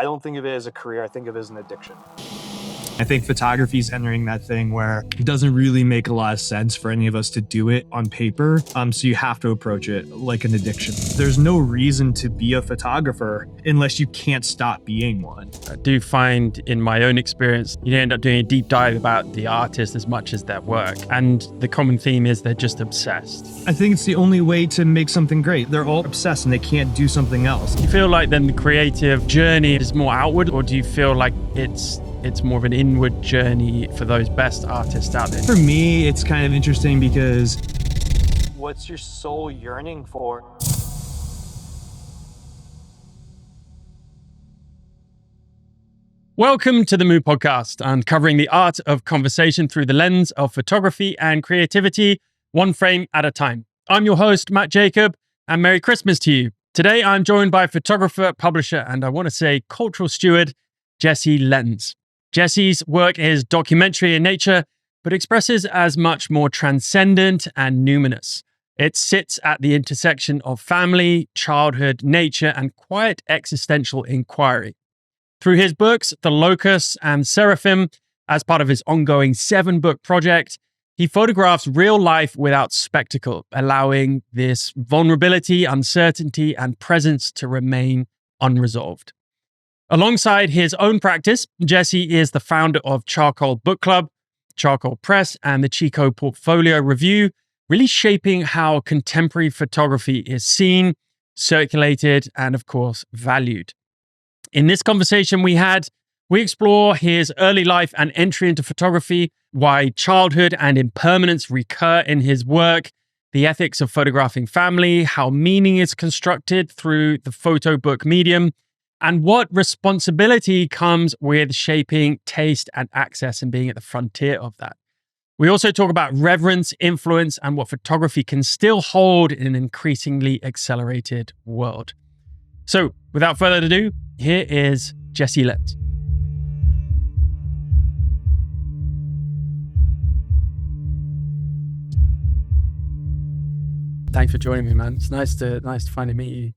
I don't think of it as a career. I think of it as an addiction. I think photography is entering that thing where it doesn't really make a lot of sense for any of us to do it on paper. So you have to approach it like an addiction. There's no reason to be a photographer unless you can't stop being one. I do find in my own experience, you end up doing a deep dive about the artist as much as their work. And the common theme is they're just obsessed. I think it's the only way to make something great. They're all obsessed and they can't do something else. Do you feel like then the creative journey is more outward, or do you feel like it's more of an inward journey for those best artists out there? For me, it's kind of interesting because what's your soul yearning for? Welcome to the Moo Podcast, uncovering the art of conversation through the lens of photography and creativity, one frame at a time. I'm your host, Matt Jacob, and Merry Christmas to you. Today, I'm joined by photographer, publisher, and I want to say cultural steward, Jesse Lenz. Jesse's work is documentary in nature, but expresses as much more transcendent and numinous. It sits at the intersection of family, childhood, nature, and quiet existential inquiry. Through his books, The Locust and Seraphim, as part of his ongoing 7-book project, he photographs real life without spectacle, allowing this vulnerability, uncertainty, and presence to remain unresolved. Alongside his own practice, Jesse is the founder of Charcoal Book Club, Charcoal Press, and the Chico Portfolio Review, really shaping how contemporary photography is seen, circulated, and of course, valued. In this conversation we explore his early life and entry into photography, why childhood and impermanence recur in his work, the ethics of photographing family, how meaning is constructed through the photo book medium, and what responsibility comes with shaping taste and access and being at the frontier of that. We also talk about reverence, influence, and what photography can still hold in an increasingly accelerated world. So, without further ado, here is Jesse Lenz. Thanks for joining me, man. It's nice to finally meet you.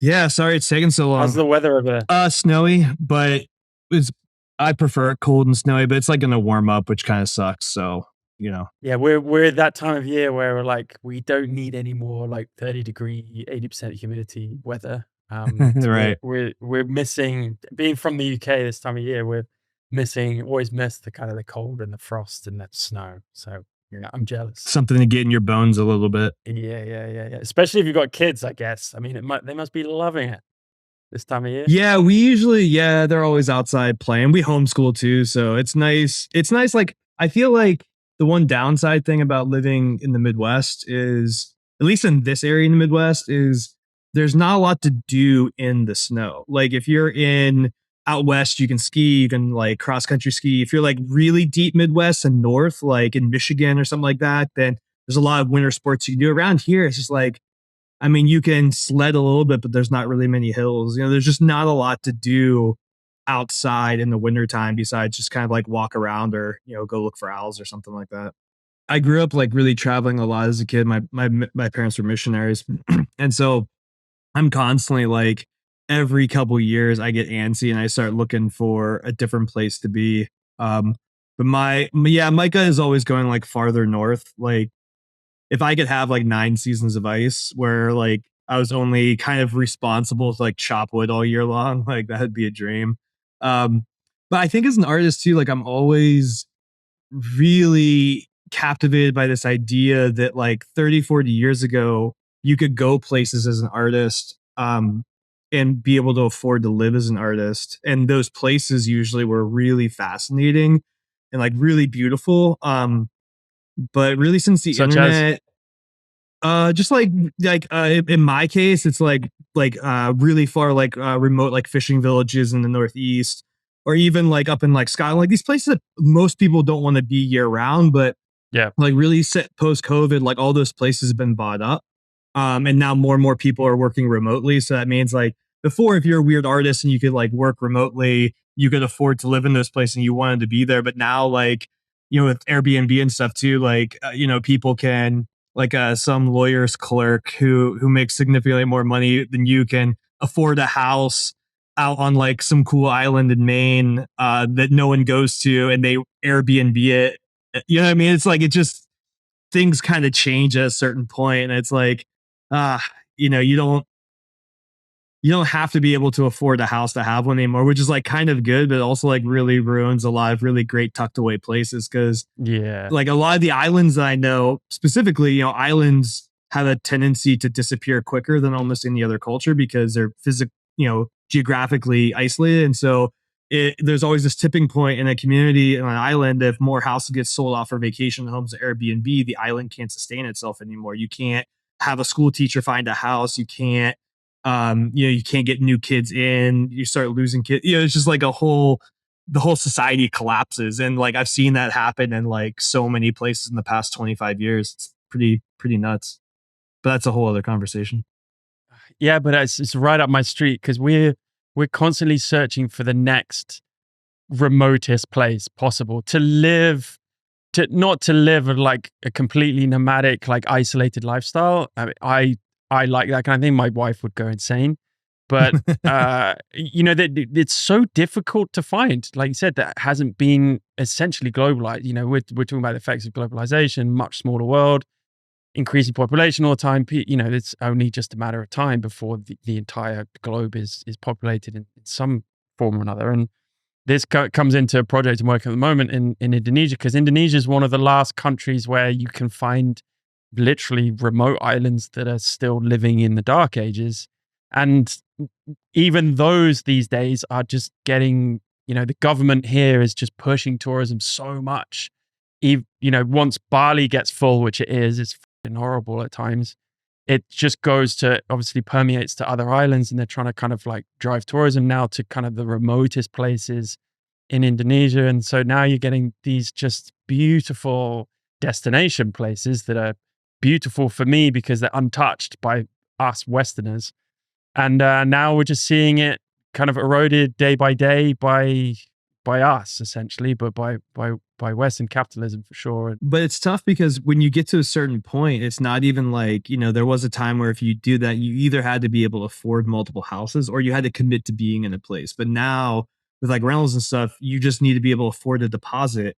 Yeah, sorry it's taking so long. How's the weather over there? Snowy, but I prefer it cold and snowy, but it's like going to warm up, which kind of sucks. So, Yeah, we're at that time of year where we're like, we don't need any more like 30-degree, 80% humidity weather. Right. We're missing, being from the UK this time of year, always miss the kind of the cold and the frost and that snow. So, I'm jealous. Something to get in your bones a little bit. Yeah. Especially if you've got kids, I guess. I mean, they must be loving it this time of year. Yeah, they're always outside playing. We homeschool too, so it's nice. It's nice. Like, I feel like the one downside thing about living in the Midwest is, at least in this area in the Midwest, is there's not a lot to do in the snow. Like, if you're out west, you can ski, you can like cross country ski. If you're like really deep Midwest and north, like in Michigan or something like that, then there's a lot of winter sports you can do. Around here, it's just like, I mean, you can sled a little bit, but there's not really many hills. There's just not a lot to do outside in the wintertime besides just kind of like walk around or, go look for owls or something like that. I grew up like really traveling a lot as a kid. My parents were missionaries. And so I'm constantly like, every couple years I get antsy and I start looking for a different place to be. But Micah is always going like farther north. Like, if I could have like 9 seasons of ice where like I was only kind of responsible to like chop wood all year long, like that'd be a dream. But I think as an artist too, like I'm always really captivated by this idea that like 30, 40 years ago, you could go places as an artist, and be able to afford to live as an artist. And those places usually were really fascinating and like really beautiful. But really since the internet, just like in my case, it's like really far, like remote, like fishing villages in the Northeast, or even like up in like Scotland, like these places that most people don't want to be year round, but yeah, like really set post COVID, like all those places have been bought up. And now more and more people are working remotely. So that means like before, if you're a weird artist and you could like work remotely, you could afford to live in those places and you wanted to be there. But now, like, with Airbnb and stuff too, like, people can, like some lawyer's clerk who makes significantly more money than you can afford a house out on like some cool island in Maine that no one goes to, and they Airbnb it. You know what I mean? It's like it just things kind of change at a certain point, and it's like, ah, you know, you don't have to be able to afford a house to have one anymore, which is like kind of good, but also like really ruins a lot of really great tucked away places because Yeah. like a lot of the islands that I know specifically, you know, islands have a tendency to disappear quicker than almost any other culture because they're you know, geographically isolated. And so there's always this tipping point in a community on an island. If more houses get sold off for vacation homes to Airbnb, the island can't sustain itself anymore. You can't have a school teacher find a house. You can't, you know, you can't get new kids in. You start losing kids. You know, it's just like the whole society collapses, and like I've seen that happen in like so many places in the past 25 years. It's pretty nuts, but that's a whole other conversation. Yeah, but it's right up my street because we're constantly searching for the next remotest place possible to live, to not to live like a completely nomadic, like isolated lifestyle. I like that kind of thing. My wife would go insane, but you know that it's so difficult to find. Like you said, that hasn't been essentially globalized. You know, we're talking about the effects of globalization, much smaller world, increasing population all the time. You know, it's only just a matter of time before the entire globe is populated in some form or another. And this comes into a project I'm working at the moment in Indonesia, because Indonesia is one of the last countries where you can find literally remote islands that are still living in the dark ages. And even those these days are just getting, you know, the government here is just pushing tourism so much. You know, once Bali gets full, which it is, it's fucking horrible at times. It just goes to, obviously permeates to other islands, and they're trying to kind of like drive tourism now to kind of the remotest places in Indonesia. And so now you're getting these just beautiful destination places that are beautiful for me because they're untouched by us Westerners. And now we're just seeing it kind of eroded day by day by us essentially, but by Western capitalism for sure. But it's tough because when you get to a certain point, it's not even like, you know, there was a time where if you do that, you either had to be able to afford multiple houses or you had to commit to being in a place. But now with like rentals and stuff, you just need to be able to afford a deposit.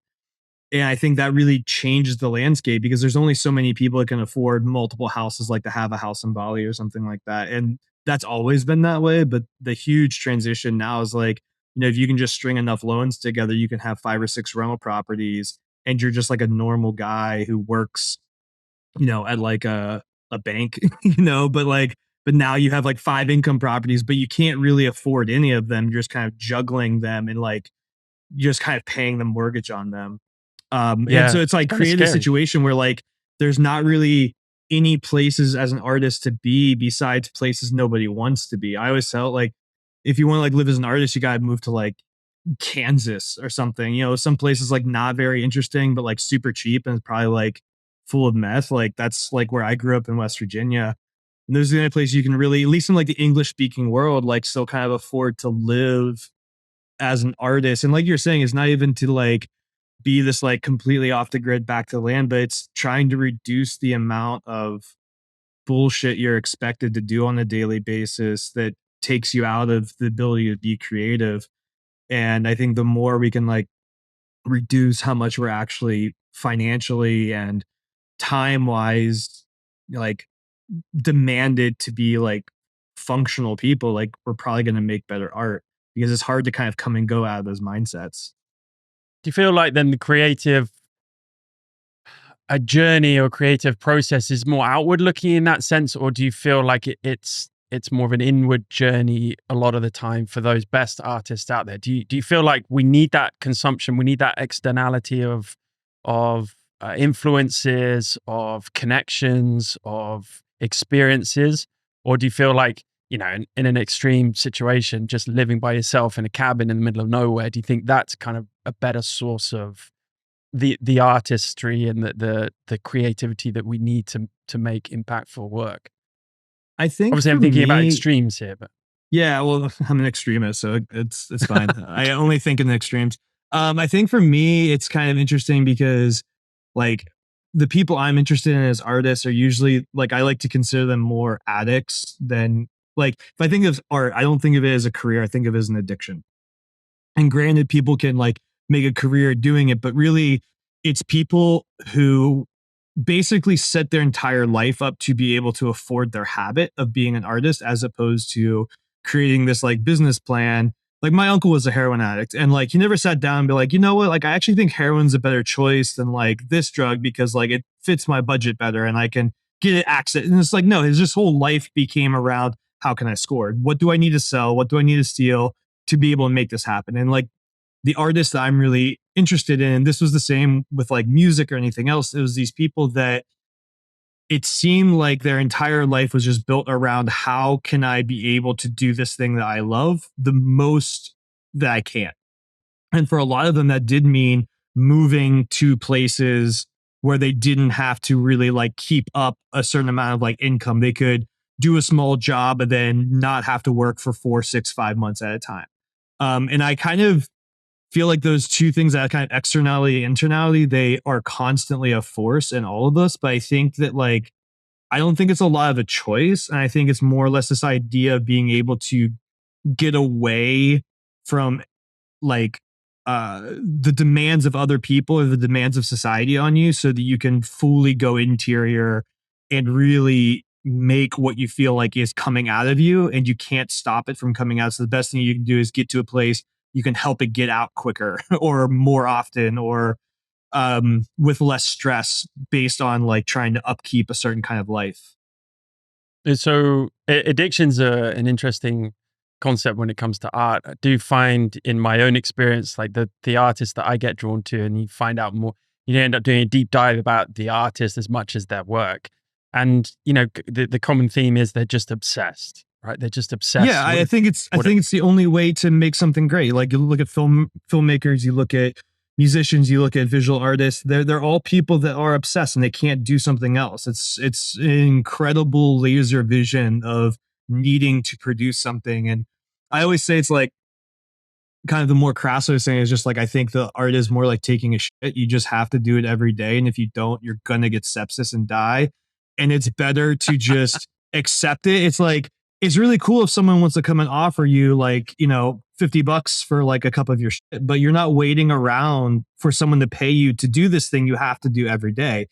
And I think that really changes the landscape because there's only so many people that can afford multiple houses, like to have a house in Bali or something like that. And that's always been that way. But the huge transition now is like, you know, if you can just string enough loans together, you can have 5 or 6 rental properties and you're just like a normal guy who works, you know, at like a bank, you know, but now you have like 5 income properties, but you can't really afford any of them. You're just kind of juggling them and like you're just kind of paying the mortgage on them. And Yeah, so it's it's like kind of created a scary. situation where like there's not really any places as an artist to be besides places nobody wants to be. I always felt like if you want to like live as an artist, you gotta move to like Kansas or something. You know, some places like not very interesting, but like super cheap and it's probably like full of meth. Like that's like where I grew up in West Virginia. And there's the only place you can really, at least in like the English speaking world, like still kind of afford to live as an artist. And like you're saying, it's not even to like be this like completely off the grid back to land, but it's trying to reduce the amount of bullshit you're expected to do on a daily basis that takes you out of the ability to be creative. And I think the more we can like reduce how much we're actually financially and time wise like demanded to be like functional people, like we're probably going to make better art because it's hard to kind of come and go out of those mindsets. Do you feel like then the creative a journey or creative process is more outward looking in that sense, or do you feel like it's more of an inward journey a lot of the time for those best artists out there? Do you feel like we need that consumption, we need that externality of influences, of connections, of experiences, or do you feel like, you know, in an extreme situation, just living by yourself in a cabin in the middle of nowhere, do you think that's kind of a better source of the artistry and the creativity that we need to make impactful work? I think Obviously, for I'm thinking about me, extremes here, but yeah, well, I'm an extremist, so it's fine. I only think in the extremes. I think for me, it's kind of interesting because like the people I'm interested in as artists are usually like I like to consider them more addicts than Like if I think of art, I don't think of it as a career. I think of it as an addiction. And granted, people can like make a career doing it, but really it's people who basically set their entire life up to be able to afford their habit of being an artist as opposed to creating this like business plan. Like my uncle was a heroin addict and like he never sat down and be like, you know what, like I actually think heroin's a better choice than like this drug because like it fits my budget better and I can get it access. And it's like, no, his just whole life became around how can I score? What do I need to sell? What do I need to steal to be able to make this happen? And like the artists that I'm really interested in, this was the same with like music or anything else. It was these people that it seemed like their entire life was just built around how can I be able to do this thing that I love the most that I can. And for a lot of them, that did mean moving to places where they didn't have to really like keep up a certain amount of like income. They could do a small job and then not have to work for 4, 6, 5 months at a time. And I kind of feel like those two things, that kind of externality, internality, they are constantly a force in all of us. But I think that like, I don't think it's a lot of a choice. And I think it's more or less this idea of being able to get away from like the demands of other people or the demands of society on you so that you can fully go interior and really make what you feel like is coming out of you and you can't stop it from coming out. So the best thing you can do is get to a place you can help it get out quicker or more often or with less stress based on like trying to upkeep a certain kind of life. And so addictions are an interesting concept when it comes to art. I do find in my own experience, like the artists that I get drawn to, and you find out more, you end up doing a deep dive about the artist as much as their work. And, the common theme is they're just obsessed, right? They're just Yeah, obsessed. I think it's the only way to make something great. Like you look at filmmakers, you look at musicians, you look at visual artists. They're all people that are obsessed and they can't do something else. It's an incredible laser vision of needing to produce something. And I always say it's like kind of the more crass way of saying is just like I think the art is more like taking a shit. You just have to do it every day, and if you don't, you're gonna get sepsis and die. And it's better to just accept it. It's like it's really cool if someone wants to come and offer you like $50 for like a cup of your shit, but you're not waiting around for someone to pay you to do this thing you have to do every day.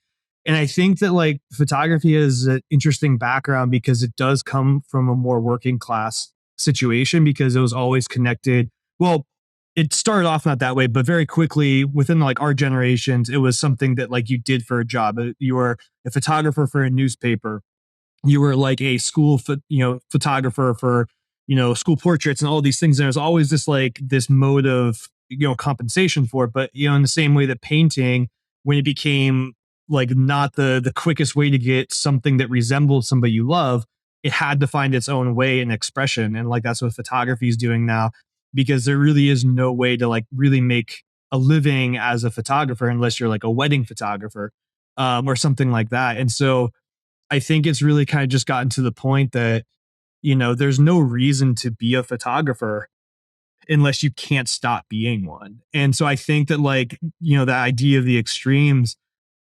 And I think that like photography is an interesting background because it does come from a more working class situation because it was always connected, well, it started off not that way, but very quickly within like our generations, it was something that like you did for a job. You were a photographer for a newspaper. You were like a school, photographer for, school portraits and all these things. And there's always this like this mode of, compensation for it. But, in the same way that painting, when it became like not the quickest way to get something that resembled somebody you love, it had to find its own way and expression. And like that's what photography is doing now because there really is no way to like really make a living as a photographer unless you're like a wedding photographer or something like that. And so I think it's really kind of just gotten to the point that, there's no reason to be a photographer unless you can't stop being one. And so I think that like, the idea of the extremes,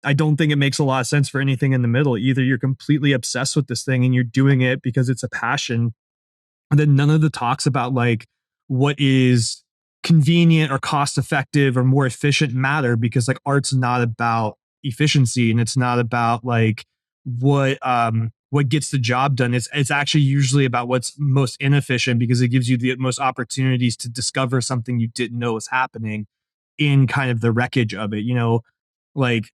I don't think it makes a lot of sense for anything in the middle. Either you're completely obsessed with this thing and you're doing it because it's a passion, and then none of the talks about like what is convenient or cost effective or more efficient matter because like art's not about efficiency and it's not about like what gets the job done. It's actually usually about what's most inefficient because it gives you the most opportunities to discover something you didn't know was happening in kind of the wreckage of it. Like,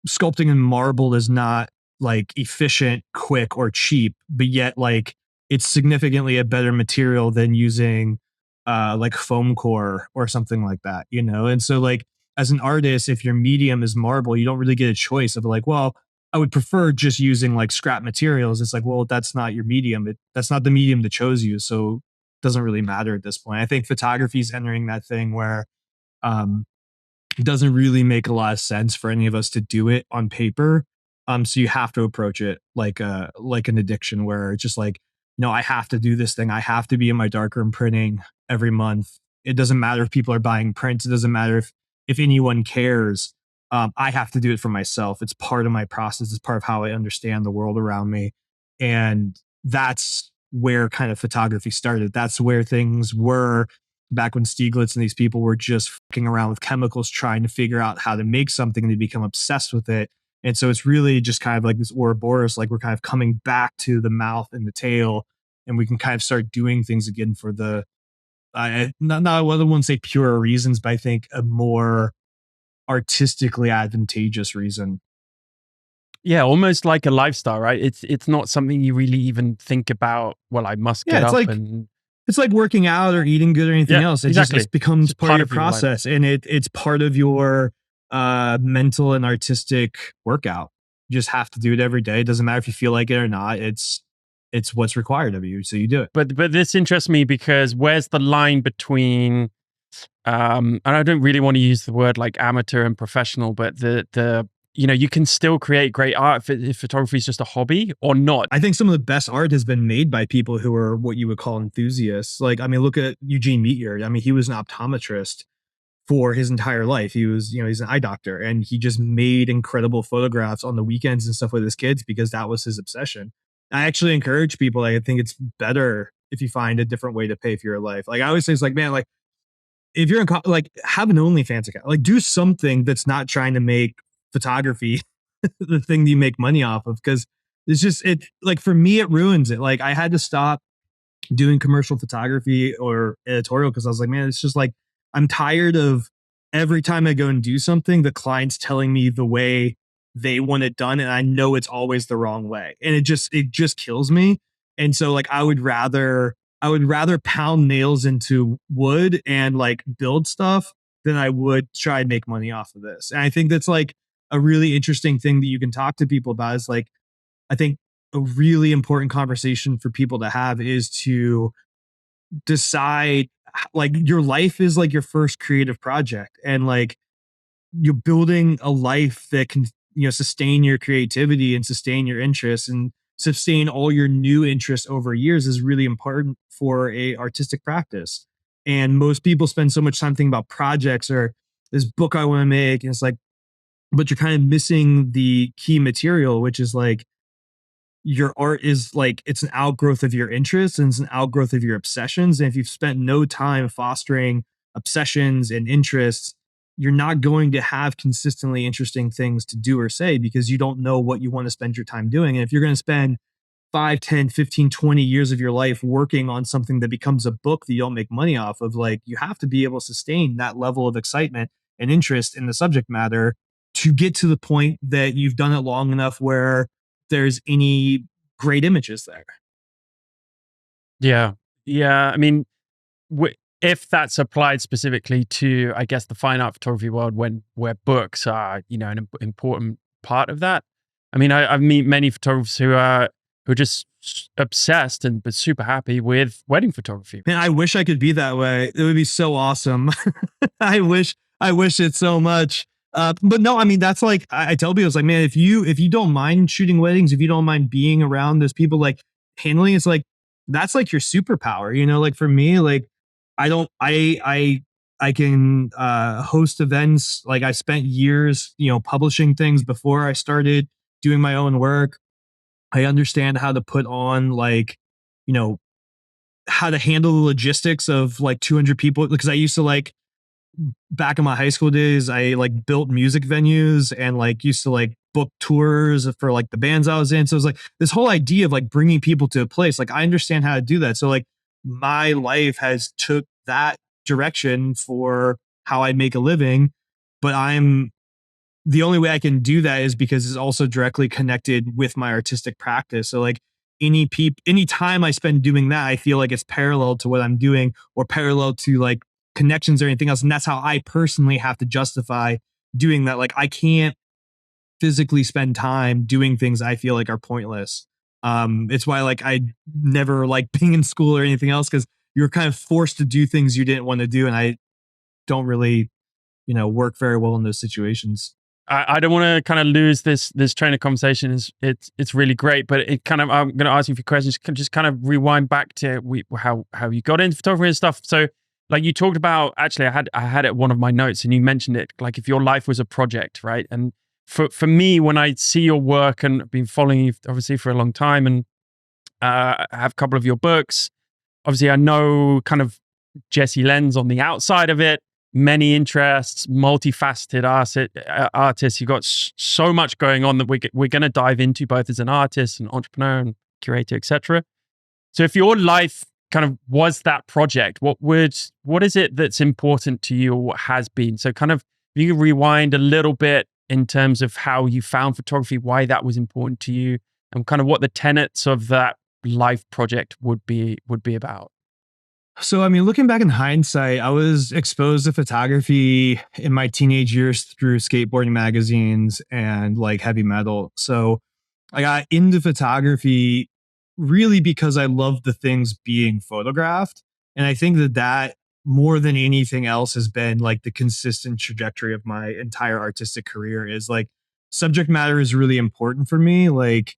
sculpting in marble is not like efficient, quick, or cheap, but yet like it's significantly a better material than using like foam core or something like that. And so like as an artist, if your medium is marble, you don't really get a choice of like, well, I would prefer just using like scrap materials. It's like, well, that's not your medium. That's not the medium that chose you. So it doesn't really matter at this point. I think photography is entering that thing where um it doesn't really make a lot of sense for any of us to do it on paper. So you have to approach it like an addiction where it's just like, I have to do this thing. I have to be in my darkroom printing every month. It doesn't matter if people are buying prints. It doesn't matter if anyone cares. I have to do it for myself. It's part of my process. It's part of how I understand the world around me. And that's where kind of photography started. That's where things were back when Stieglitz and these people were just fucking around with chemicals trying to figure out how to make something, and they become obsessed with it. And so it's really just kind of like this Ouroboros, like we're kind of coming back to the mouth and the tail, and we can kind of start doing things again for the, I wouldn't say pure reasons, but I think a more artistically advantageous reason. Yeah, almost like a lifestyle, right? It's not something you really even think about. Well, I must Yeah, get up and it's like working out or eating good or anything yeah, else. It exactly. just becomes It's part of your your life. process, and it's part of your mental and artistic workout. You just have to do it every day. It doesn't matter if you feel like it or not. It's what's required of you, so you do it. But this interests me because where's the line between and I don't really want to use the word like amateur and professional, but the you can still create great art if photography is just a hobby or not. I think some of the best art has been made by people who are what you would call enthusiasts. Like, I mean, look at Eugene Meteor. I mean, he was an optometrist for his entire life. He was, he's an eye doctor, and he just made incredible photographs on the weekends and stuff with his kids because that was his obsession. I actually encourage people. Like, I think it's better if you find a different way to pay for your life. Like, I always say, it's like, man, like, if you're in like, have an OnlyFans account, like, do something that's not trying to make photography the thing that you make money off of. Cause it's just, it, like, for me, it ruins it. Like, I had to stop doing commercial photography or editorial because I was like, man, it's just like, I'm tired of every time I go and do something, the client's telling me the way they want it done, and I know it's always the wrong way, and it just kills me. And so, like, I would rather pound nails into wood and like build stuff than I would try and make money off of this. And I think that's like a really interesting thing that you can talk to people about. Is like, I think a really important conversation for people to have is to decide, like, your life is like your first creative project, and like, you're building a life that can, sustain your creativity and sustain your interests and sustain all your new interests over years is really important for a artistic practice. And most people spend so much time thinking about projects or this book I want to make, and it's like, but you're kind of missing the key material, which is like, your art is like, it's an outgrowth of your interests and it's an outgrowth of your obsessions. And if you've spent no time fostering obsessions and interests, you're not going to have consistently interesting things to do or say because you don't know what you want to spend your time doing. And if you're going to spend 5, 10, 15, 20 years of your life working on something that becomes a book that you don't make money off of, like, you have to be able to sustain that level of excitement and interest in the subject matter to get to the point that you've done it long enough where there's any great images there. Yeah, yeah. I mean, if that's applied specifically to, I guess, the fine art photography world, where books are, an important part of that. I mean, I meet many photographers who are just obsessed and but super happy with wedding photography. Man, I wish I could be that way. It would be so awesome. I wish it so much. But no, I mean, that's like, I tell people, it's like, man, if you don't mind shooting weddings, if you don't mind being around those people, like, handling, it's like, that's like your superpower, like, for me, like, I don't, I can host events. Like, I spent years, publishing things before I started doing my own work. I understand how to put on, like, you know, how to handle the logistics of like 200 people. Because I used to, like, back in my high school days, I like built music venues and like used to like book tours for like the bands I was in. So it was like this whole idea of like bringing people to a place. Like, I understand how to do that. So like, my life has took that direction for how I make a living, but the only way I can do that is because it's also directly connected with my artistic practice. So like, any time I spend doing that, I feel like it's parallel to what I'm doing or parallel to like connections or anything else. And that's how I personally have to justify doing that. Like, I can't physically spend time doing things I feel like are pointless. It's why, like, I never like being in school or anything else, because you're kind of forced to do things you didn't want to do. And I don't really, work very well in those situations. I don't want to kind of lose this train of conversation. It's really great, but it kind of, I'm going to ask you a few questions. Just kind of rewind back to how you got into photography and stuff. So, like, you talked about, actually, I had it at one of my notes, and you mentioned it, like, if your life was a project, right? And for me, when I see your work, and I've been following you obviously for a long time, and I have a couple of your books. Obviously, I know kind of Jesse Lenz on the outside of it, many interests, multifaceted artist. You've got so much going on that we're going to dive into both as an artist, an entrepreneur, and curator, etc. So if your life kind of was that project, what is it that's important to you or what has been? So kind of if you could rewind a little bit in terms of how you found photography, why that was important to you, and kind of what the tenets of that life project would be about. So, I mean, looking back in hindsight, I was exposed to photography in my teenage years through skateboarding magazines and like heavy metal. So, I got into photography really because I loved the things being photographed. And I think that more than anything else has been like the consistent trajectory of my entire artistic career is like subject matter is really important for me. Like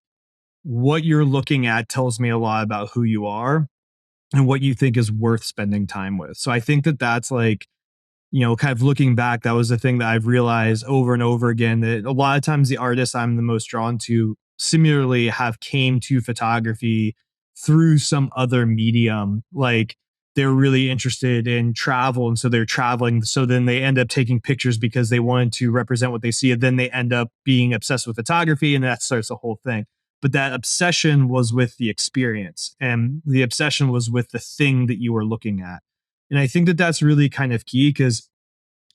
what you're looking at tells me a lot about who you are and what you think is worth spending time with. So I think that's like, kind of looking back, that was the thing that I've realized over and over again that a lot of times the artists I'm the most drawn to similarly have came to photography through some other medium. Like they're really interested in travel. And so they're traveling. So then they end up taking pictures because they wanted to represent what they see. And then they end up being obsessed with photography and that starts the whole thing. But that obsession was with the experience and the obsession was with the thing that you were looking at. And I think that's really kind of key because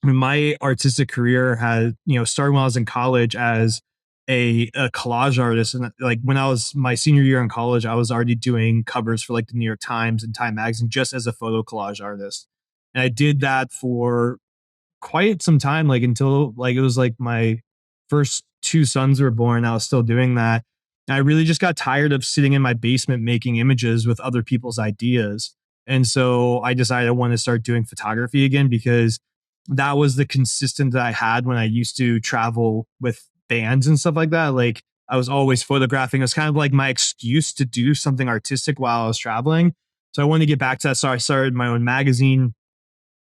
my artistic career had, started when I was in college as a collage artist. And like when I was my senior year in college, I was already doing covers for like the New York Times and Time Magazine just as a photo collage artist. And I did that for quite some time, like until like it was like my first two sons were born. I was still doing that. And I really just got tired of sitting in my basement making images with other people's ideas. And so I decided I wanted to start doing photography again because that was the consistent that I had when I used to travel with bands and stuff like that. Like I was always photographing. It was kind of like my excuse to do something artistic while I was traveling. So I wanted to get back to that. So I started my own magazine,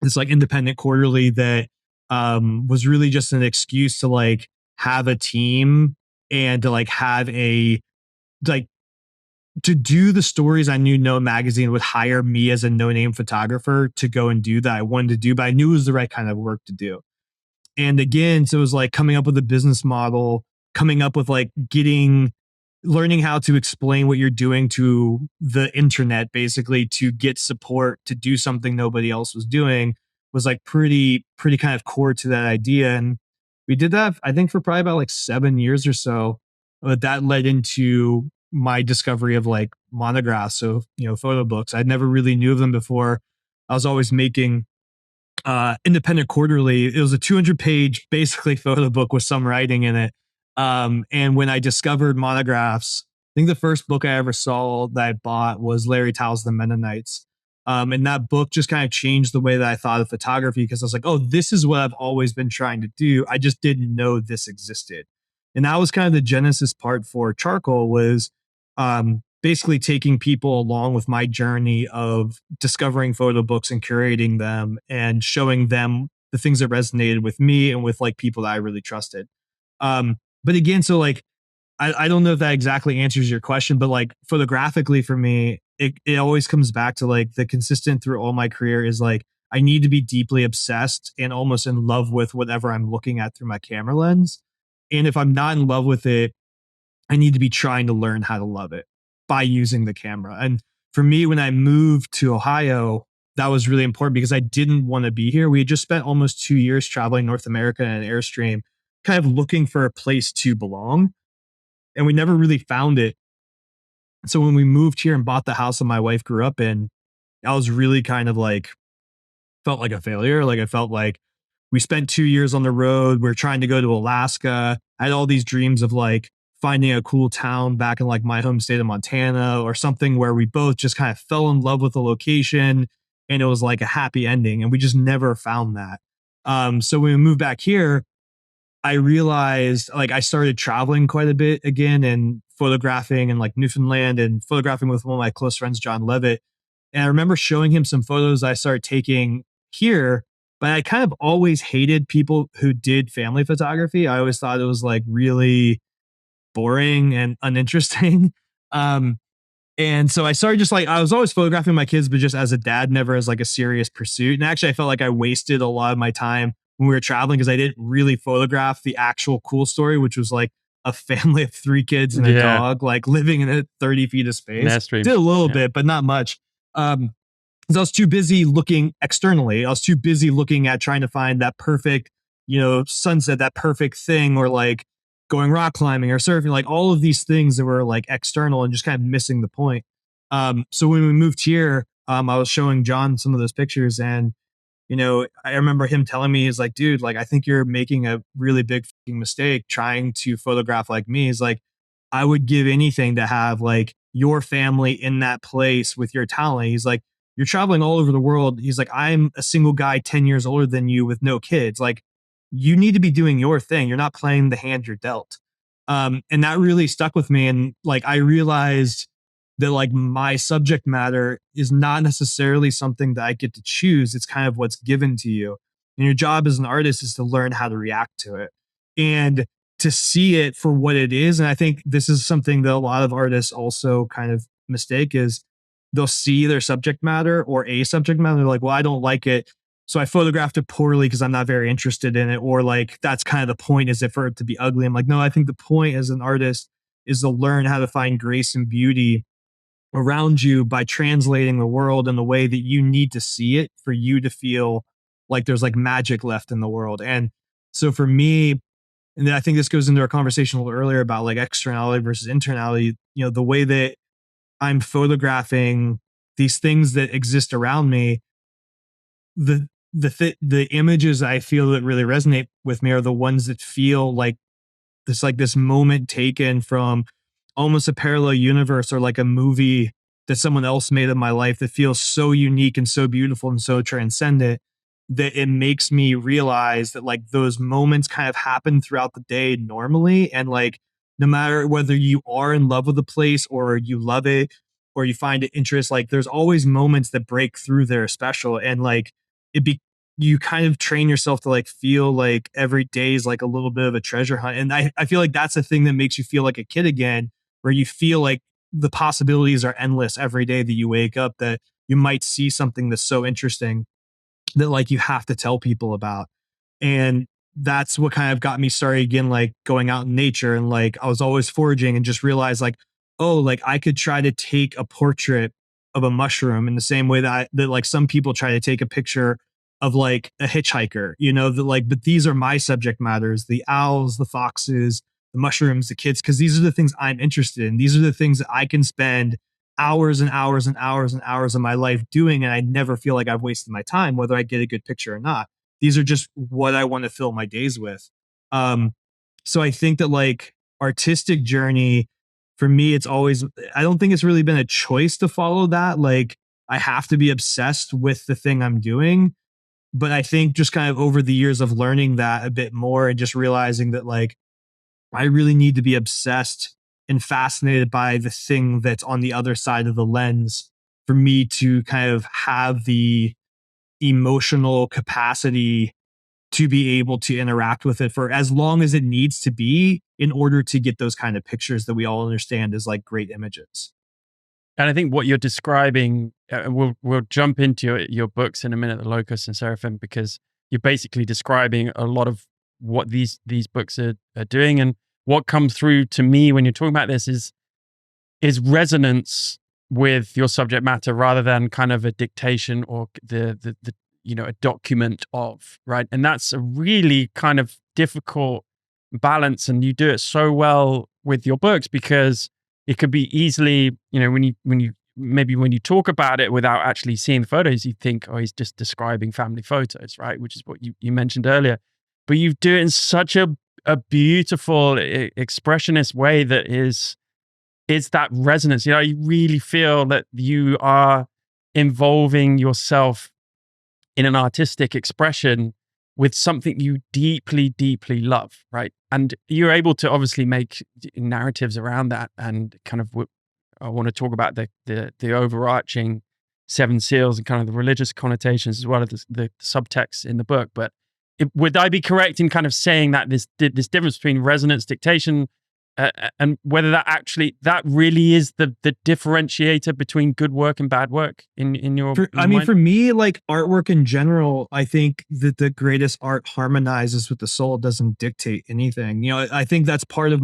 this like independent quarterly that was really just an excuse to like have a team and to like have a like to do the stories I knew no magazine would hire me as a no-name photographer to go and do that I wanted to do, but I knew it was the right kind of work to do. And again, so it was like coming up with a business model, coming up with like learning how to explain what you're doing to the internet, basically to get support to do something nobody else was doing was like pretty kind of core to that idea. And we did that, I think, for probably about like 7 years or so. But that led into my discovery of like monographs. So, photo books. I'd never really knew of them before. I was always making independent quarterly. It was a 200-page basically photo book with some writing in it. And when I discovered monographs, I think the first book I ever saw that I bought was Larry Tao's The Mennonites. And that book just kind of changed the way that I thought of photography because I was like, oh, this is what I've always been trying to do. I just didn't know this existed. And that was kind of the genesis part for Charcoal was basically taking people along with my journey of discovering photo books and curating them and showing them the things that resonated with me and with like people that I really trusted. But again, so like, I don't know if that exactly answers your question, but like photographically for me, it always comes back to like the consistent through all my career is like, I need to be deeply obsessed and almost in love with whatever I'm looking at through my camera lens. And if I'm not in love with it, I need to be trying to learn how to love it by using the camera. And for me, when I moved to Ohio, that was really important because I didn't want to be here. We had just spent almost 2 years traveling North America in an Airstream, kind of looking for a place to belong. And we never really found it. So when we moved here and bought the house that my wife grew up in, I was really kind of like, felt like a failure. Like I felt like we spent 2 years on the road. We are trying to go to Alaska. I had all these dreams of like finding a cool town back in like my home state of Montana or something where we both just kind of fell in love with the location and it was like a happy ending. And we just never found that. So when we moved back here, I realized like I started traveling quite a bit again and photographing in like Newfoundland and photographing with one of my close friends, John Levitt. And I remember showing him some photos I started taking here, but I kind of always hated people who did family photography. I always thought it was like really boring and uninteresting. Um, And so I started just like, I was always photographing my kids, but just as a dad, never as like a serious pursuit. And actually, I felt like I wasted a lot of my time when we were traveling because I didn't really photograph the actual cool story, which was like a family of 3 kids and a Yeah. dog, like living in a 30 feet of space. Airstream. Did a little Yeah. bit, but not much. 'Cause I was too busy looking externally. I was too busy looking at trying to find that perfect, sunset, that perfect thing, or like going rock climbing or surfing, like all of these things that were like external and just kind of missing the point. So when we moved here, I was showing John some of those pictures, and I remember him telling me, he's like, dude, like, I think you're making a really big fucking mistake trying to photograph like me. He's like, I would give anything to have like your family in that place with your talent. He's like, you're traveling all over the world. He's like, I'm a single guy 10 years older than you with no kids. Like, you need to be doing your thing. You're not playing the hand you're dealt. And that really stuck with me. And like, I realized that like my subject matter is not necessarily something that I get to choose. It's kind of what's given to you. And your job as an artist is to learn how to react to it and to see it for what it is. And I think this is something that a lot of artists also kind of mistake is they'll see their subject matter or a subject matter. They're like, well, I don't like it. So I photographed it poorly because I'm not very interested in it. Or like, that's kind of the point, is it for it to be ugly? I'm like, no, I think the point as an artist is to learn how to find grace and beauty around you by translating the world in the way that you need to see it for you to feel like there's like magic left in the world. And so for me, and then I think this goes into our conversation a little earlier about like externality versus internality, the way that I'm photographing these things that exist around me, the images I feel that really resonate with me are the ones that feel like this moment taken from almost a parallel universe or like a movie that someone else made of my life that feels so unique and so beautiful and so transcendent that it makes me realize that like those moments kind of happen throughout the day normally. And like, no matter whether you are in love with a place or you love it or you find it interest, like there's always moments that break through that are special. And like, it be you kind of train yourself to like feel like every day is like a little bit of a treasure hunt. And I feel like that's the thing that makes you feel like a kid again, where you feel like the possibilities are endless every day that you wake up, that you might see something that's so interesting that like you have to tell people about. And that's what kind of got me started again, like going out in nature. And like I was always foraging and just realized like, oh, like I could try to take a portrait of a mushroom in the same way that like some people try to take a picture of like a hitchhiker, that like, but these are my subject matters, the owls, the foxes, the mushrooms, the kids, because these are the things I'm interested in. These are the things that I can spend hours and hours and hours and hours of my life doing. And I never feel like I've wasted my time, whether I get a good picture or not. These are just what I want to fill my days with. So I think that like artistic journey for me, it's always, I don't think it's really been a choice to follow that. Like I have to be obsessed with the thing I'm doing. But I think just kind of over the years of learning that a bit more and just realizing that like I really need to be obsessed and fascinated by the thing that's on the other side of the lens for me to kind of have the emotional capacity to be able to interact with it for as long as it needs to be in order to get those kind of pictures that we all understand as like great images. And I think what you're describing, we'll jump into your books in a minute, the Locust and Seraphim, because you're basically describing a lot of what these books are doing. And what comes through to me when you're talking about this is resonance with your subject matter rather than kind of a dictation or the a document of, right? And that's a really kind of difficult balance. And you do it so well with your books because it could be easily, when you talk about it without actually seeing the photos, you think, oh, he's just describing family photos, right? Which is what you mentioned earlier. But you do it in such a beautiful expressionist way that is that resonance. You really feel that you are involving yourself in an artistic expression with something you deeply, deeply love, right? And you're able to obviously make narratives around that, and kind of I want to talk about the overarching seven seals and kind of the religious connotations as well as the subtext in the book. But would I be correct in kind of saying that this difference between resonance, dictation, and whether that really is the differentiator between good work and bad work in your mind. For me, like artwork in general, I think that the greatest art harmonizes with the soul, doesn't dictate anything. I think that's part of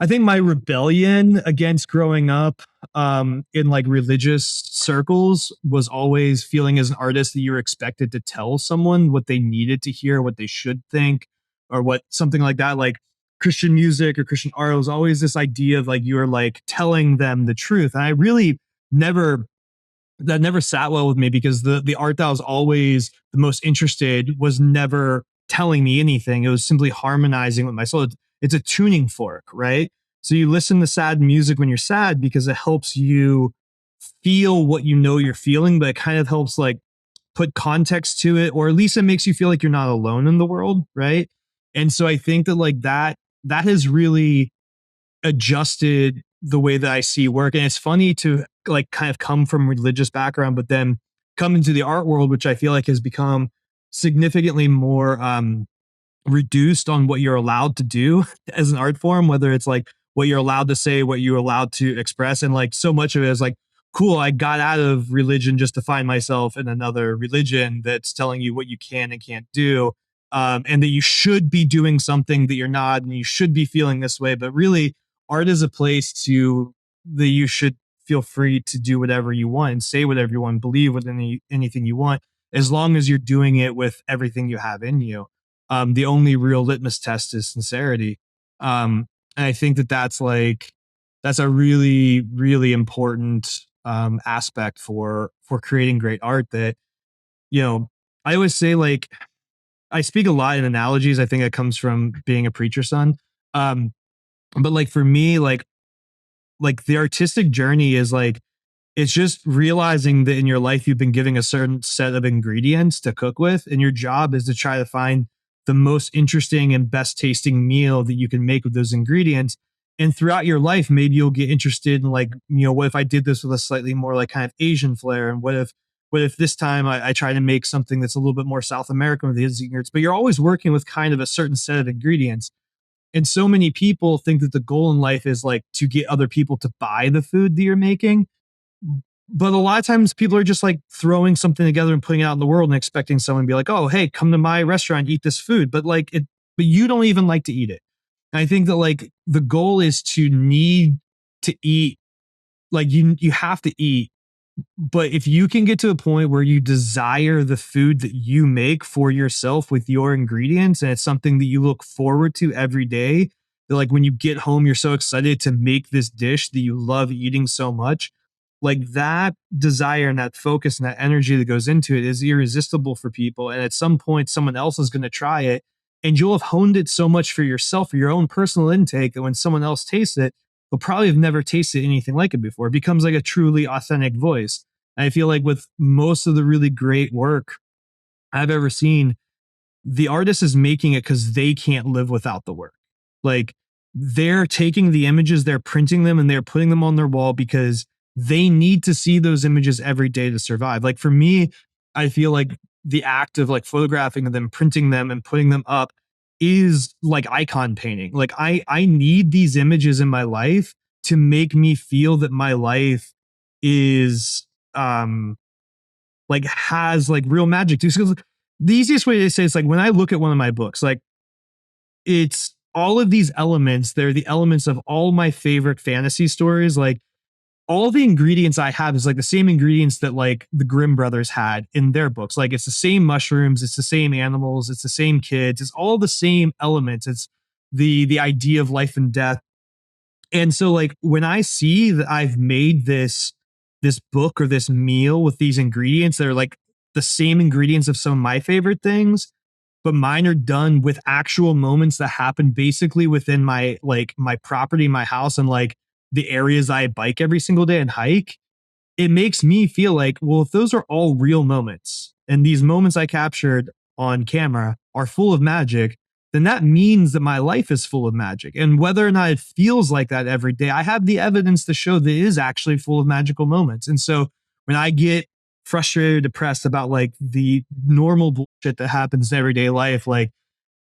I think my rebellion against growing up in like religious circles was always feeling as an artist that you were expected to tell someone what they needed to hear, what they should think, or what something like that. Like Christian music or Christian art was always this idea of like you're like telling them the truth. And I really never that never sat well with me because the art that I was always the most interested was never telling me anything. It was simply harmonizing with my soul. It's a tuning fork, right? So you listen to sad music when you're sad because it helps you feel what you know you're feeling, but it kind of helps like put context to it, or at least it makes you feel like you're not alone in the world, right? And so I think that like that has really adjusted the way that I see work. And it's funny to like kind of come from religious background, but then come into the art world, which I feel like has become significantly more reduced on what you're allowed to do as an art form, whether it's like what you're allowed to say, what you're allowed to express. And like so much of it is like, cool, I got out of religion just to find myself in another religion that's telling you what you can and can't do. And that you should be doing something that you're not, and you should be feeling this way. But really, art is a place that you should feel free to do whatever you want and say whatever you want, believe with anything you want, as long as you're doing it with everything you have in you. The only real litmus test is sincerity. And I think that that's a really, really important aspect for creating great art. That I always say, like, I speak a lot in analogies. I think it comes from being a preacher's son. But like for me, like the artistic journey is like it's just realizing that in your life you've been giving a certain set of ingredients to cook with, and your job is to try to find the most interesting and best tasting meal that you can make with those ingredients. And throughout your life, maybe you'll get interested in like, what if I did this with a slightly more like kind of Asian flair? And what if this time I try to make something that's a little bit more South American with these ingredients? But you're always working with kind of a certain set of ingredients. And so many people think that the goal in life is like to get other people to buy the food that you're making. But a lot of times people are just like throwing something together and putting it out in the world and expecting someone to be like, oh, hey, come to my restaurant, eat this food. But you don't even like to eat it. And I think that like the goal is to need to eat, like you have to eat. But if you can get to a point where you desire the food that you make for yourself with your ingredients, and it's something that you look forward to every day, that like when you get home, you're so excited to make this dish that you love eating so much, like that desire and that focus and that energy that goes into it is irresistible for people. And at some point, someone else is going to try it, and you'll have honed it so much for yourself, for your own personal intake, that when someone else tastes it, they'll probably have never tasted anything like it before. It becomes like a truly authentic voice. And I feel like with most of the really great work I've ever seen, the artist is making it because they can't live without the work. Like they're taking the images, they're printing them, and they're putting them on their wall because they need to see those images every day to survive. Like for me, I feel like the act of like photographing them, printing them, and putting them up is like icon painting. Like I need these images in my life to make me feel that my life is like has like real magic too. So the easiest way to say it's like when I look at one of my books, like it's all of these elements. They're the elements of all my favorite fantasy stories. Like all the ingredients I have is like the same ingredients that like the Grimm brothers had in their books. Like it's the same mushrooms, it's the same animals, it's the same kids, it's all the same elements. It's the idea of life and death. And so like when I see that I've made this book or this meal with these ingredients that are like the same ingredients of some of my favorite things, but mine are done with actual moments that happen basically within my property, my house, and like the areas I bike every single day and hike, it makes me feel like, well, if those are all real moments and these moments I captured on camera are full of magic, then that means that my life is full of magic. And whether or not it feels like that every day, I have the evidence to show that it is actually full of magical moments. And so when I get frustrated, depressed about like the normal bullshit that happens in everyday life, like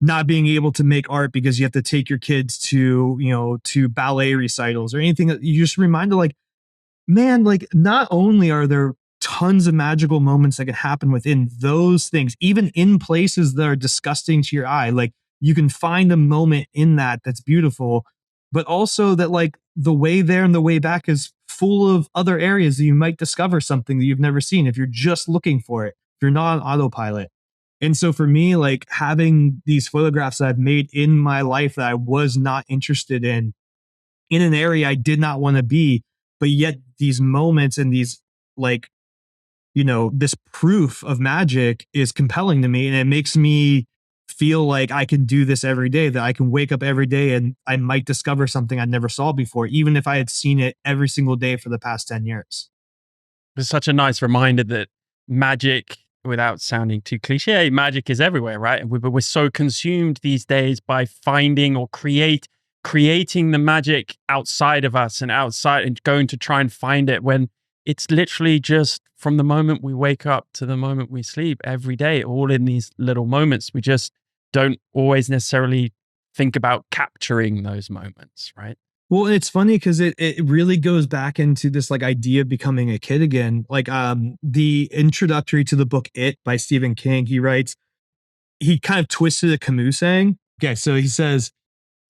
not being able to make art because you have to take your kids to, to ballet recitals or anything. You just reminded like, man, like not only are there tons of magical moments that can happen within those things, even in places that are disgusting to your eye, like you can find a moment in that that's beautiful, but also that like the way there and the way back is full of other areas that you might discover something that you've never seen if you're just looking for it, if you're not on autopilot. And so for me, like having these photographs that I've made in my life that I was not interested in an area I did not want to be, but yet these moments and these like, this proof of magic is compelling to me. And it makes me feel like I can do this every day, that I can wake up every day and I might discover something I never saw before, even if I had seen it every single day for the past 10 years. It's such a nice reminder that magic, without sounding too cliche, magic is everywhere, right? We're so consumed these days by finding or creating the magic outside of us and outside and going to try and find it, when it's literally just from the moment we wake up to the moment we sleep every day, all in these little moments. We just don't always necessarily think about capturing those moments, right? Well, it's funny because it really goes back into this like idea of becoming a kid again. Like the introductory to the book It by Stephen King, he writes, he kind of twisted a Camus saying. Okay, so he says,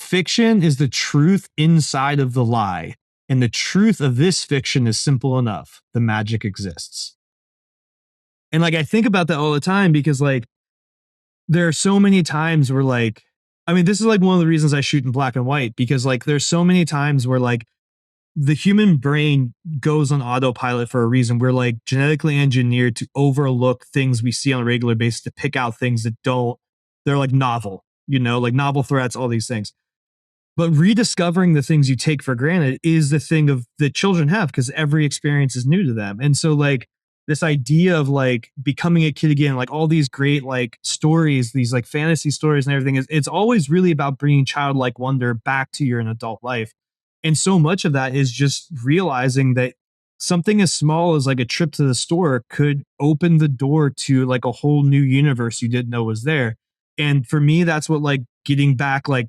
fiction is the truth inside of the lie. And the truth of this fiction is simple enough. The magic exists. And like I think about that all the time because like there are so many times where like, I mean, this is like one of the reasons I shoot in black and white, because like there's so many times where like the human brain goes on autopilot for a reason. We're like genetically engineered to overlook things we see on a regular basis, to pick out things that they're like novel, like novel threats, all these things. But rediscovering the things you take for granted is the thing of that children have, because every experience is new to them. And so like this idea of like becoming a kid again, like all these great like stories, these like fantasy stories and everything, it's always really about bringing childlike wonder back to your adult life. And so much of that is just realizing that something as small as like a trip to the store could open the door to like a whole new universe you didn't know was there. And for me, that's what like getting back like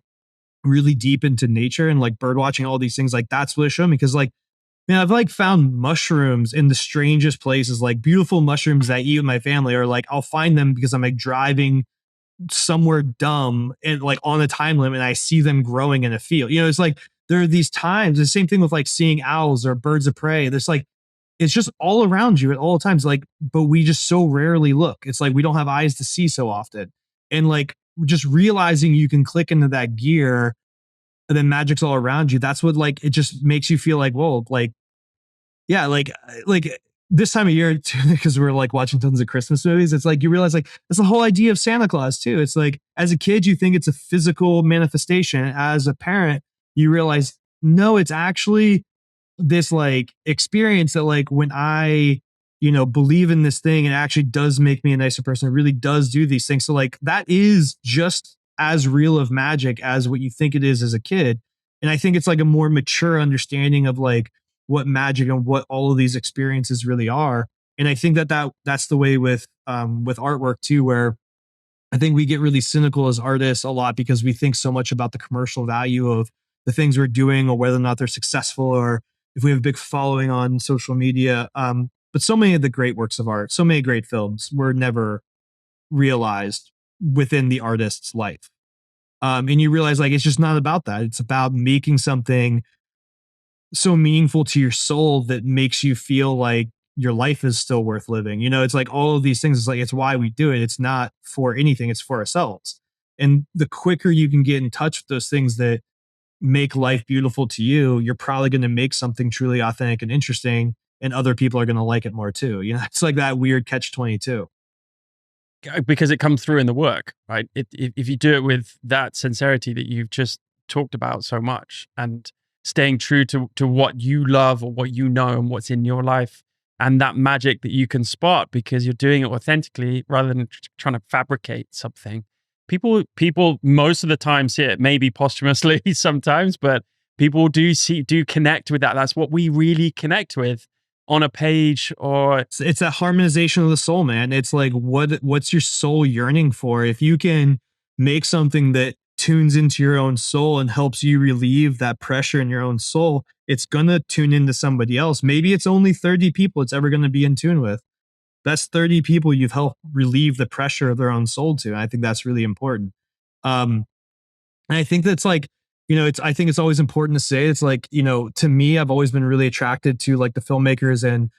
really deep into nature and like bird watching, all these things, like that's what it showed me. Because like, man, I've like found mushrooms in the strangest places, like beautiful mushrooms that I eat with my family, or like I'll find them because I'm like driving somewhere dumb and like on a time limit and I see them growing in a field. It's like there are these times, the same thing with like seeing owls or birds of prey. There's like, it's just all around you at all times. Like, but we just so rarely look. It's like we don't have eyes to see so often. And like just realizing you can click into that gear and then magic's all around you. That's what like, it just makes you feel like, whoa, like, yeah, like this time of year too, because we're like watching tons of Christmas movies. It's like you realize like that's the whole idea of Santa Claus too. It's like as a kid, you think it's a physical manifestation. As a parent, you realize no, it's actually this like experience that like when I, believe in this thing, it actually does make me a nicer person. It really does do these things. So like that is just as real of magic as what you think it is as a kid. And I think it's like a more mature understanding of like what magic and what all of these experiences really are. And I think that's the way with artwork too, where I think we get really cynical as artists a lot because we think so much about the commercial value of the things we're doing or whether or not they're successful or if we have a big following on social media. But so many of the great works of art, so many great films were never realized within the artist's life. And you realize like, it's just not about that. It's about making something so meaningful to your soul that makes you feel like your life is still worth living. It's like all of these things. It's like, it's why we do it. It's not for anything. It's for ourselves. And the quicker you can get in touch with those things that make life beautiful to you, you're probably going to make something truly authentic and interesting. And other people are going to like it more too. It's like that weird catch 22. Because it comes through in the work, right? If you do it with that sincerity that you've just talked about so much and staying true to what you love or what you know and what's in your life and that magic that you can spot because you're doing it authentically rather than trying to fabricate something. People most of the time see it, maybe posthumously sometimes, but people do connect with that. That's what we really connect with on a page. Or it's that harmonization of the soul, man. It's like what's your soul yearning for? If you can make something that tunes into your own soul and helps you relieve that pressure in your own soul, it's going to tune into somebody else. Maybe it's only 30 people it's ever going to be in tune with. That's 30 people you've helped relieve the pressure of their own soul to. And I think that's really important. Um, and I think that's like, I think it's always important to say, it's like, to me, I've always been really attracted to like the filmmakers and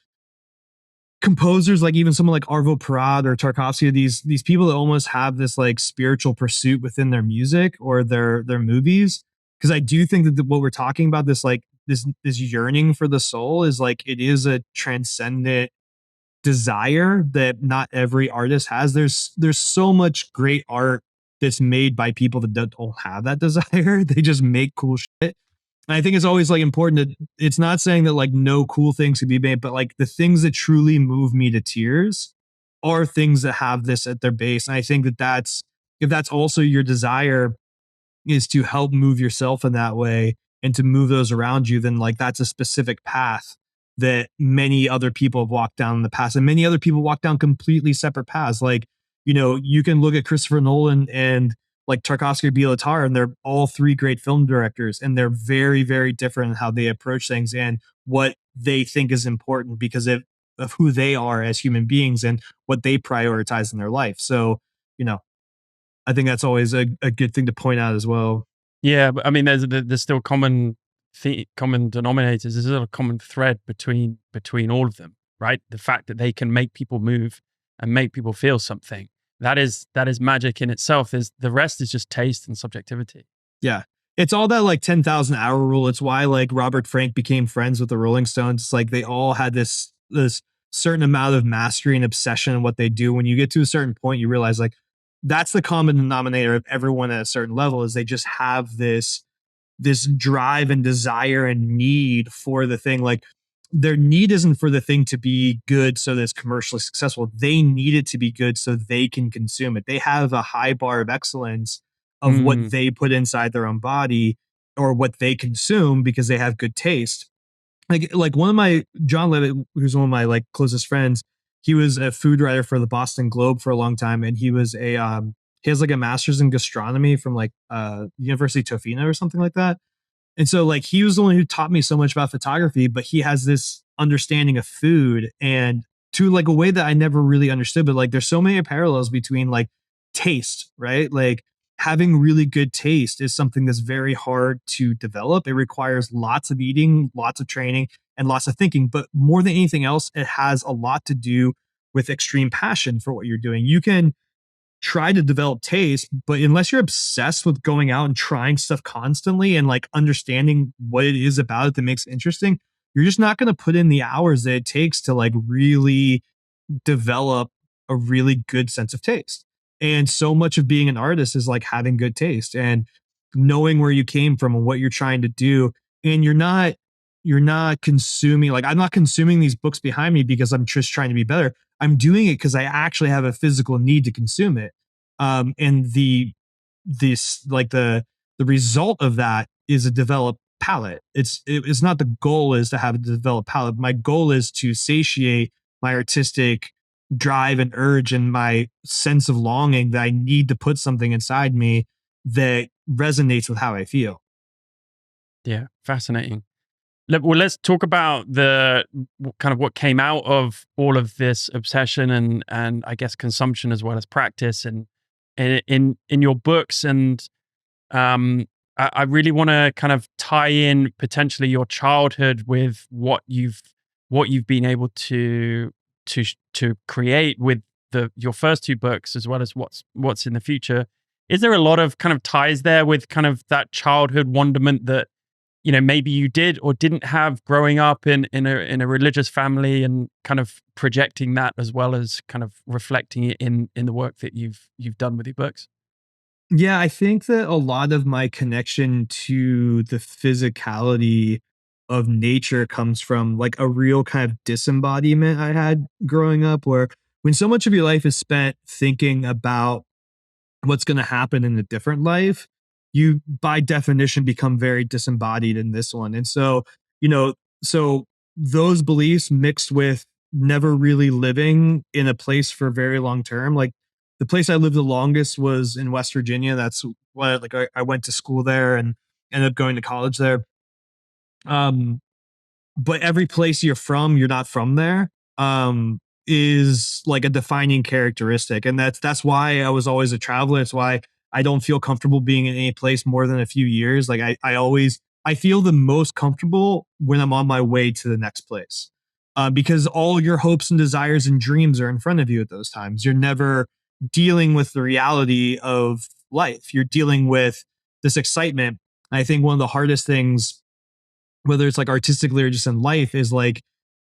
composers, like even someone like Arvo Pärt or Tarkovsky, these people that almost have this like spiritual pursuit within their music or their movies. Because I do think that what we're talking about, this like this yearning for the soul, is like it is a transcendent desire that not every artist has. There's so much great art that's made by people that don't have that desire. They just make cool shit. And I think it's always like important to, it's not saying that like no cool things could be made, but like the things that truly move me to tears are things that have this at their base. And I think that if that's also your desire, is to help move yourself in that way and to move those around you, then like that's a specific path that many other people have walked down in the past, and many other people walk down completely separate paths. Like, you can look at Christopher Nolan and like Tarkovsky or Bielatar, and they're all three great film directors, and they're very, very different in how they approach things and what they think is important because of who they are as human beings and what they prioritize in their life. So, you know, I think that's always a good thing to point out as well. Yeah, but I mean, there's still common denominators. There's a common thread between all of them, right? The fact that they can make people move and make people feel something. That is magic in itself. Is the rest is just taste and subjectivity. Yeah. It's all that like 10,000 hour rule. It's why like Robert Frank became friends with the Rolling Stones. It's like they all had this certain amount of mastery and obsession in what they do. When you get to a certain point, you realize like that's the common denominator of everyone at a certain level, is they just have this drive and desire and need for the thing. Like their need isn't for the thing to be good so that it's commercially successful. They need it to be good so they can consume it. They have a high bar of excellence of what Mm, they put inside their own body or what they consume because they have good taste. Like one of my John Levitt, who's one of my like closest friends, he was a food writer for the Boston Globe for a long time, and he has like a master's in gastronomy from like University of Tofino or something like that. And so like he was the one who taught me so much about photography, but he has this understanding of food and to like a way that I never really understood. But like there's so many parallels between like taste, right? Like having really good taste is something that's very hard to develop. It requires lots of eating, lots of training, and lots of thinking. But more than anything else, it has a lot to do with extreme passion for what you're doing. You can try to develop taste, but unless you're obsessed with going out and trying stuff constantly and like understanding what it is about it that makes it interesting, you're just not going to put in the hours that it takes to like really develop a really good sense of taste. And so much of being an artist is like having good taste and knowing where you came from and what you're trying to do. And you're not consuming, like I'm not consuming these books behind me because I'm just trying to be better. I'm doing it because I actually have a physical need to consume it. And the result of that is a developed palate. It's not, the goal is to have a developed palate. My goal is to satiate my artistic drive and urge and my sense of longing that I need to put something inside me that resonates with how I feel. yeah, fascinating. Well, let's talk about the kind of what came out of all of this obsession and I guess consumption as well as practice and in your books. And I really want to kind of tie in potentially your childhood with what you've been able to create with your first two books as well as what's in the future. Is there a lot of kind of ties there with kind of that childhood wonderment that maybe you did or didn't have growing up in a religious family, and kind of projecting that as well as kind of reflecting it in the work that you've done with your books? Yeah, I think that a lot of my connection to the physicality of nature comes from like a real kind of disembodiment I had growing up, where when so much of your life is spent thinking about what's going to happen in a different life, you by definition become very disembodied in this one. And so, you know, so those beliefs mixed with never really living in a place for very long term, like the place I lived the longest was in West Virginia. That's what like I went to school there and ended up going to college there. Um, but every place you're not from there. Is like a defining characteristic, and that's why I was always a traveler. It's why I don't feel comfortable being in any place more than a few years. Like I feel the most comfortable when I'm on my way to the next place, because all your hopes and desires and dreams are in front of you at those times. You're never dealing with the reality of life. You're dealing with this excitement. And I think one of the hardest things, whether it's like artistically or just in life, is like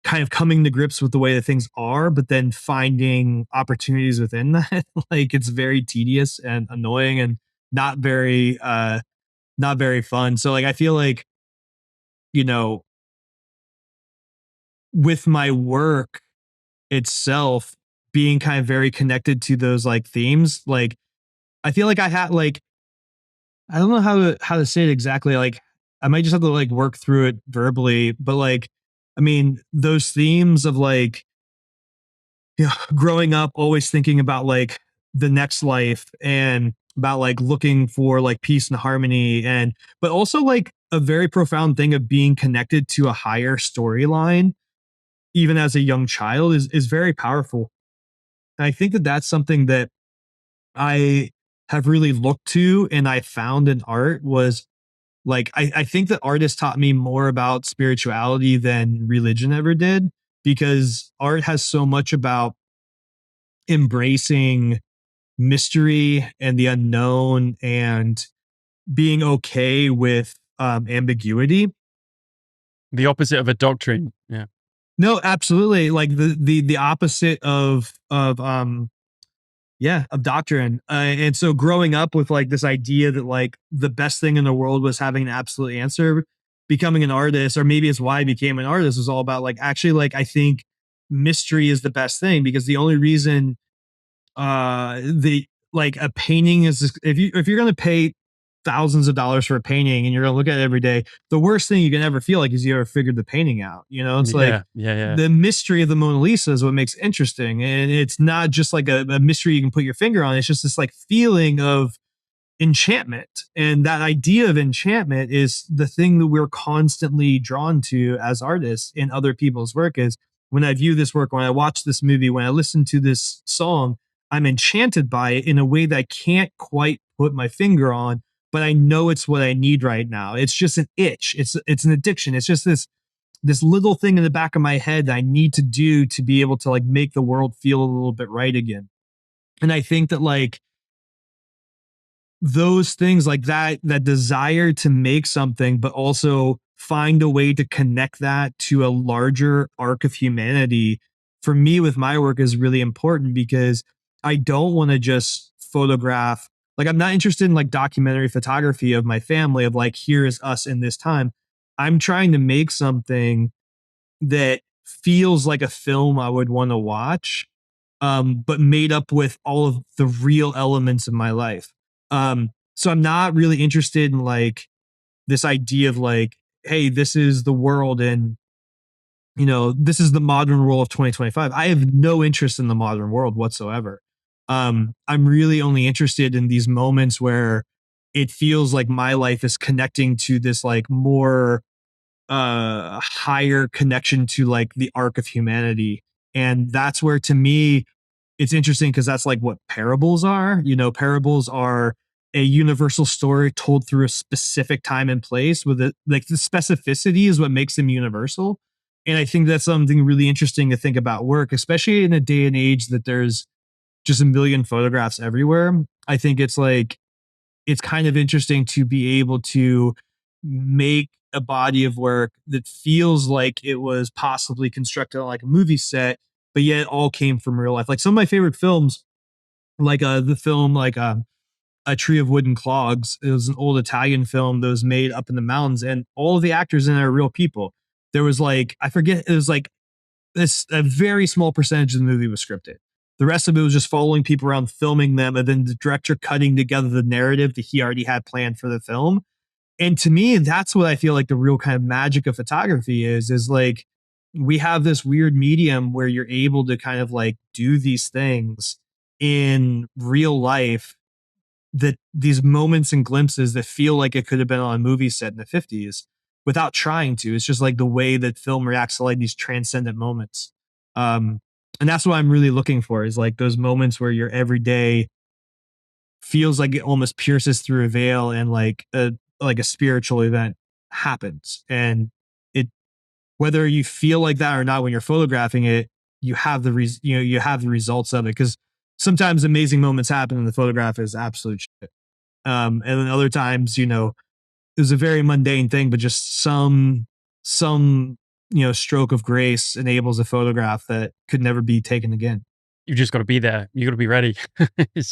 kind of coming to grips with the way that things are, but then finding opportunities within that. Like it's very tedious and annoying and not very not very fun. So like I feel like, you know, with my work itself being kind of very connected to those like themes, like I feel like I had like I don't know how to say it exactly. Like I might just have to like work through it verbally, but like I mean, those themes of like, you know, growing up always thinking about like the next life and about like looking for like peace and harmony, and but also like a very profound thing of being connected to a higher storyline even as a young child is very powerful. And I think that that's something that I have really looked to and I found in art was like I think that artists taught me more about spirituality than religion ever did, because art has so much about embracing mystery and the unknown and being okay with ambiguity. The opposite of a doctrine. Yeah. No, absolutely. Like the opposite of yeah, of doctrine. And so growing up with like this idea that like the best thing in the world was having an absolute answer, becoming an artist, or maybe it's why I became an artist, was all about like actually like I think mystery is the best thing, because the only reason the like a painting is, if you're going to pay thousands of dollars for a painting and you're going to look at it every day, the worst thing you can ever feel like is you ever figured the painting out. You know, it's like Yeah. Yeah. Yeah. the mystery of the Mona Lisa is what makes it interesting, and it's not just like a mystery you can put your finger on. It's just this like feeling of enchantment, and that idea of enchantment is the thing that we're constantly drawn to as artists in other people's work. Is when I view this work, when I watch this movie, when I listen to this song, I'm enchanted by it in a way that I can't quite put my finger on, but I know it's what I need right now. It's just an itch. It's an addiction. It's just this little thing in the back of my head that I need to do to be able to like make the world feel a little bit right again. And I think that like those things like that desire to make something, but also find a way to connect that to a larger arc of humanity, for me with my work is really important, because I don't want to just photograph. Like I'm not interested in like documentary photography of my family of like, here is us in this time. I'm trying to make something that feels like a film I would want to watch, but made up with all of the real elements of my life. So I'm not really interested in like this idea of like, hey, this is the world and you know, this is the modern world of 2025. I have no interest in the modern world whatsoever. I'm really only interested in these moments where it feels like my life is connecting to this like more higher connection to like the arc of humanity. And that's where to me it's interesting, because that's like what parables are. You know, parables are a universal story told through a specific time and place, with it like the specificity is what makes them universal. And I think that's something really interesting to think about work, especially in a day and age that there's just a million photographs everywhere. I think it's like it's kind of interesting to be able to make a body of work that feels like it was possibly constructed on like a movie set, but yet it all came from real life. Like some of my favorite films, like the film like A Tree of Wooden Clogs. It was an old Italian film that was made up in the mountains, and all of the actors in it are real people. There was like I forget, it was like this a very small percentage of the movie was scripted. The rest of it was just following people around, filming them, and then the director cutting together the narrative that he already had planned for the film. And to me, that's what I feel like the real kind of magic of photography is like we have this weird medium where you're able to kind of like do these things in real life, that these moments and glimpses that feel like it could have been on a movie set in the 50s without trying to. It's just like the way that film reacts to like these transcendent moments. Um, and that's what I'm really looking for, is like those moments where your everyday feels like it almost pierces through a veil and like a spiritual event happens. And it, whether you feel like that or not when you're photographing it, you have you have the results of it, because sometimes amazing moments happen and the photograph is absolute shit. And then other times, it was a very mundane thing, but just some stroke of grace enables a photograph that could never be taken again. You just got to be there. You got to be ready.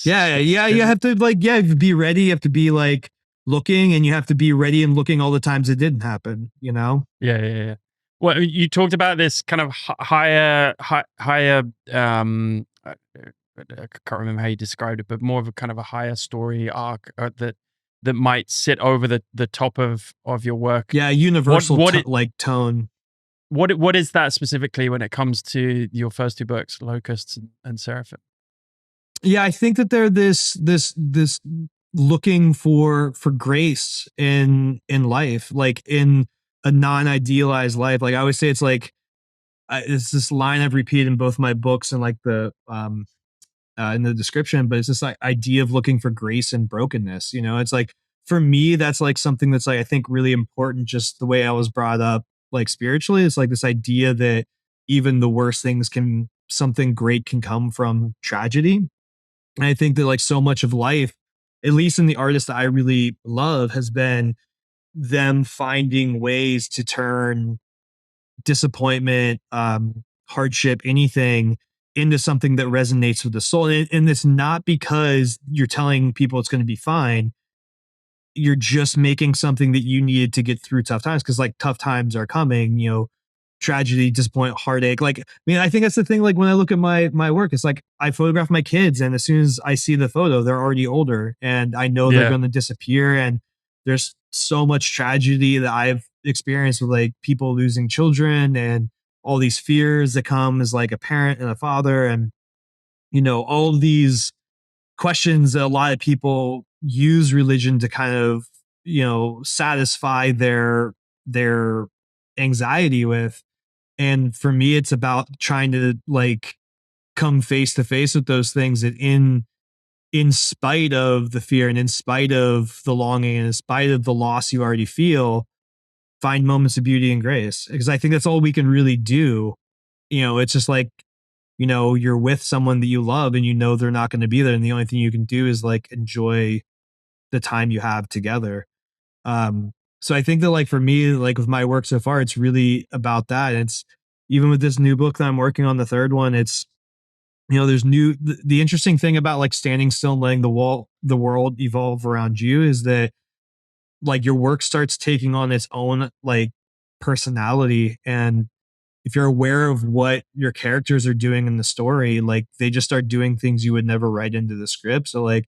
Yeah, yeah, you have to be ready. You have to be like looking, and you have to be ready and looking all the times it didn't happen. Yeah. Well, you talked about this kind of higher. I can't remember how you described it, but more of a kind of a higher story arc that might sit over the top of your work. Yeah, universal like tone. What is that specifically when it comes to your first two books, Locusts and Seraphim? Yeah, I think that they're this looking for grace in life, like in a non-idealized life. Like I always say, it's like it's this line I've repeated in both my books and like the in the description, but it's this like idea of looking for grace in brokenness. It's like, for me, that's like something that's like, I think, really important, just the way I was brought up, like spiritually. It's like this idea that even the worst things something great can come from tragedy. And I think that like so much of life, at least in the artists that I really love, has been them finding ways to turn disappointment, hardship, anything into something that resonates with the soul. And it's not because you're telling people it's going to be fine. You're just making something that you needed to get through tough times, because like tough times are coming, tragedy, disappointment, heartache. Like, I mean, I think that's the thing. Like when I look at my work, it's like I photograph my kids, and as soon as I see the photo, they're already older, and I know they're Yeah. going to disappear. And there's so much tragedy that I've experienced with like people losing children, and all these fears that come as like a parent and a father, and all of these questions that a lot of people use religion to kind of satisfy their anxiety with. And for me, it's about trying to like come face to face with those things, that in spite of the fear, and in spite of the longing, and in spite of the loss you already feel, find moments of beauty and grace, because I think that's all we can really do. It's just like, you're with someone that you love, and they're not going to be there, and the only thing you can do is like enjoy the time you have together. So I think that like for me, like with my work so far, it's really about that. And it's, even with this new book that I'm working on, the third one, it's, there's the interesting thing about like standing still and letting the world evolve around you, is that like your work starts taking on its own like personality. And if you're aware of what your characters are doing in the story, like they just start doing things you would never write into the script. So like,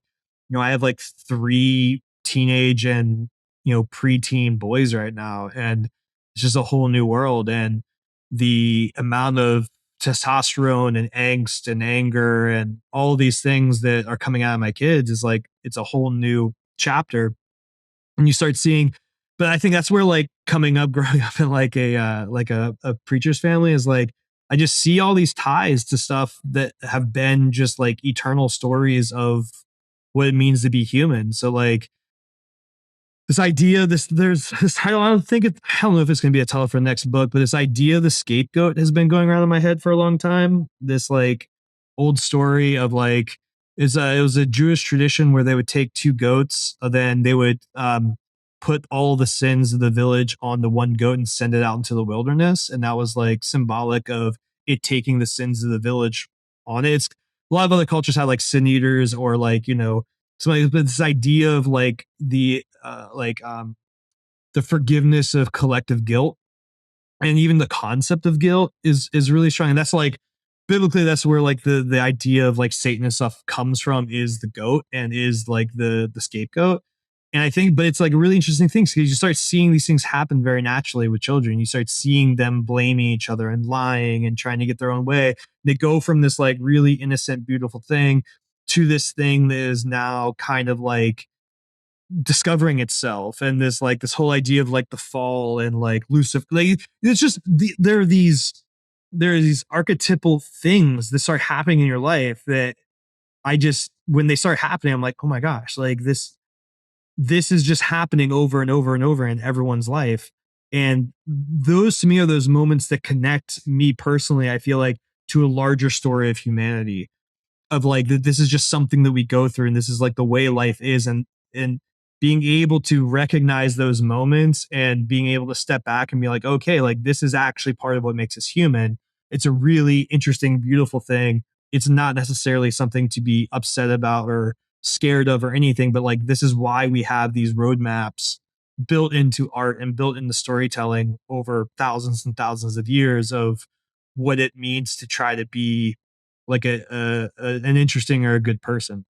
I have like three teenage and, preteen boys right now, and it's just a whole new world. And the amount of testosterone and angst and anger and all these things that are coming out of my kids is like, it's a whole new chapter. And you start seeing, but I think that's where like coming up, growing up in like a preacher's family, is like, I just see all these ties to stuff that have been just like eternal stories of what it means to be human. So like this idea, there's this, I don't know if it's going to be a title for the next book, but this idea of the scapegoat has been going around in my head for a long time. This like old story of like, it was a Jewish tradition where they would take two goats, then they would put all the sins of the village on the one goat and send it out into the wilderness. And that was like symbolic of it taking the sins of the village on it. It's, a lot of other cultures had like sin eaters, or like, so this idea of like the forgiveness of collective guilt, and even the concept of guilt is really strong. And that's like, biblically, that's where like the idea of like Satan and stuff comes from, is the goat, and is like the scapegoat. And I think, but it's like a really interesting thing, because you start seeing these things happen very naturally with children. You start seeing them blaming each other and lying and trying to get their own way. They go from this like really innocent, beautiful thing to this thing that is now kind of like discovering itself, and this whole idea of like the fall and like Lucifer. Like it's just there are these archetypal things that start happening in your life that I just, when they start happening, I'm like, oh my gosh, like this is just happening over and over and over in everyone's life. And those to me are those moments that connect me personally, I feel like, to a larger story of humanity, of like that this is just something that we go through and this is like the way life is. And being able to recognize those moments and being able to step back and be like, okay, like this is actually part of what makes us human. It's a really interesting, beautiful thing. It's not necessarily something to be upset about or scared of or anything, but like this is why we have these roadmaps built into art and built into storytelling over thousands and thousands of years of what it means to try to be like an interesting or a good person.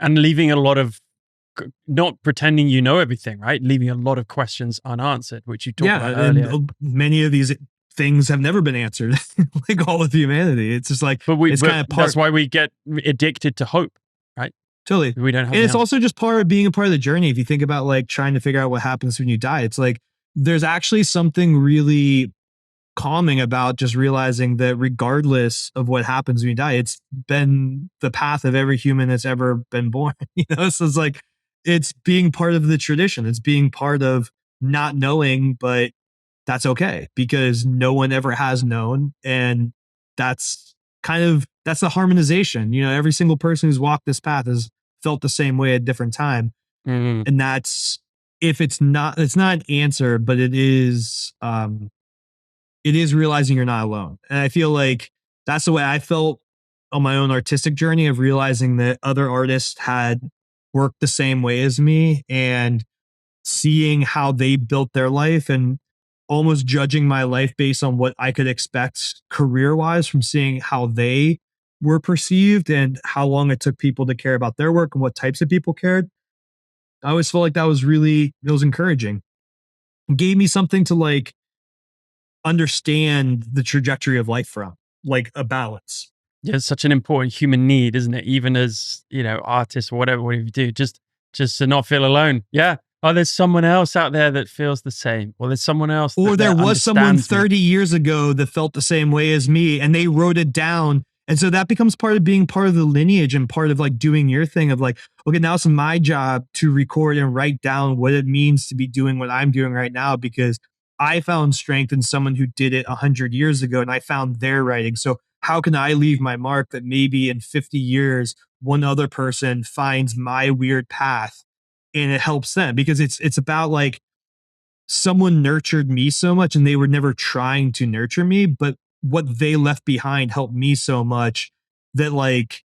And leaving a lot of, not pretending you know everything, right? Leaving a lot of questions unanswered, which you talked Yeah, about and earlier. many of these things have never been answered. Like all of humanity, it's just like But it's kind of that's part, why we get addicted to hope, right? totally. We don't have And the it's answer. also just part of being a part of the journey. If you think about like trying to figure out what happens when you die, it's like there's actually something really calming about just realizing that regardless of what happens when you die, it's been the path of every human that's ever been born. So it's like it's being part of the tradition. It's being part of not knowing, but that's okay because no one ever has known. And that's that's the harmonization. Every single person who's walked this path has felt the same way at different time. Mm. And that's, if it's not an answer, but it is realizing you're not alone. And I feel like that's the way I felt on my own artistic journey, of realizing that other artists had worked the same way as me, and seeing how they built their life and almost judging my life based on what I could expect career wise from seeing how they were perceived and how long it took people to care about their work and what types of people cared. I always felt like it was encouraging. It gave me something to like understand the trajectory of life from, like a balance. Yeah, it's such an important human need, isn't it? Even as, artists or whatever you do, just to not feel alone. Yeah. Oh, there's someone else out there that feels the same. Or there's someone else Or there that was someone understands me. 30 years ago that felt the same way as me and they wrote it down. And so that becomes part of being part of the lineage and part of like doing your thing of like, okay, now it's my job to record and write down what it means to be doing what I'm doing right now, because I found strength in someone who did it 100 years ago and I found their writing. So how can I leave my mark that maybe in 50 years, one other person finds my weird path and it helps them? Because it's about like, someone nurtured me so much and they were never trying to nurture me, but what they left behind helped me so much that like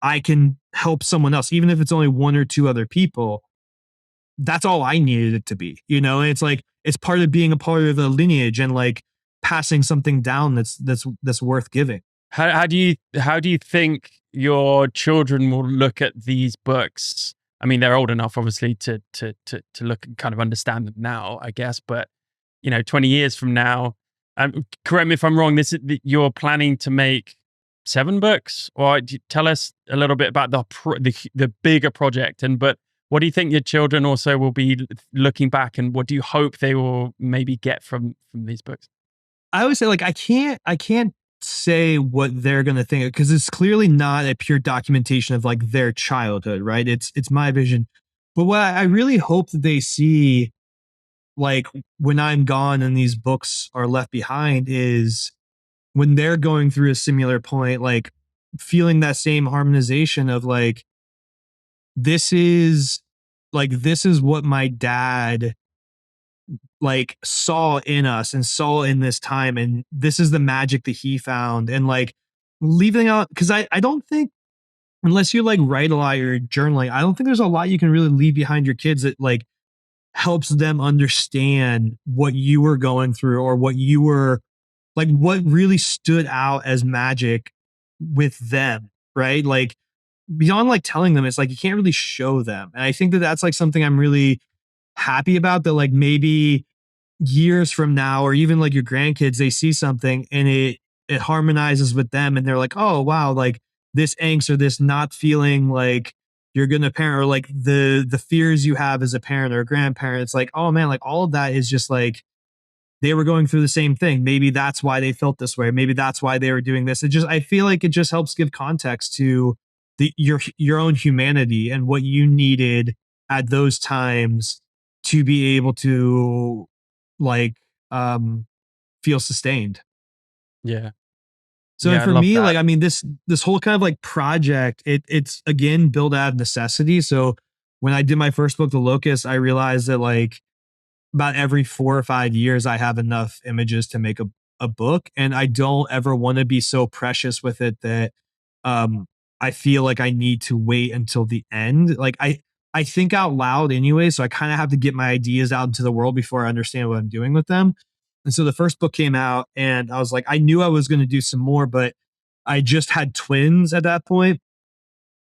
I can help someone else, even if it's only one or two other people. That's all I needed it to be. And it's like it's part of being a part of the lineage and like passing something down that's worth giving. How do you think your children will look at these books? I mean, they're old enough, obviously, to look and kind of understand them now, I guess. But 20 years from now, correct me if I'm wrong. You're planning to make 7 books, or tell us a little bit about the bigger project. But what do you think your children also will be looking back, and what do you hope they will maybe get from these books? I always say like I can't say what they're gonna think because it's clearly not a pure documentation of like their childhood, right? It's my vision. But what I really hope that they see, like when I'm gone and these books are left behind, is when they're going through a similar point, like feeling that same harmonization of like this is this is what my dad like saw in us and saw in this time, and this is the magic that he found. And like leaving out, because I don't think, unless you like write a lot or journaling, I don't think there's a lot you can really leave behind your kids that like helps them understand what you were going through or what you were like, what really stood out as magic with them, right? Like beyond like telling them, it's like you can't really show them. And I think that that's like something I'm really happy about, that like maybe years from now or even like your grandkids, they see something and it harmonizes with them and they're like, oh wow, like this angst or this not feeling like you're gonna parent, or like the fears you have as a parent or a grandparent. It's like, oh man, like all of that is just like they were going through the same thing. Maybe that's why they felt this way. Maybe that's why they were doing this. It just, I feel like it just helps give context to your own humanity and what you needed at those times to be able to like um feel sustained. Yeah. So, and Yeah, I for love me, that. like, I mean, this whole kind of like project, it's again built out of necessity. So when I did my first book, The Locust, I realized that like about every 4 or 5 years, I have enough images to make a book. And I don't ever want to be so precious with it that um, I feel like I need to wait until the end. Like I think out loud anyway. So I kind of have to get my ideas out into the world before I understand what I'm doing with them. And so the first book came out and I was like, I knew I was going to do some more, but I just had twins at that point,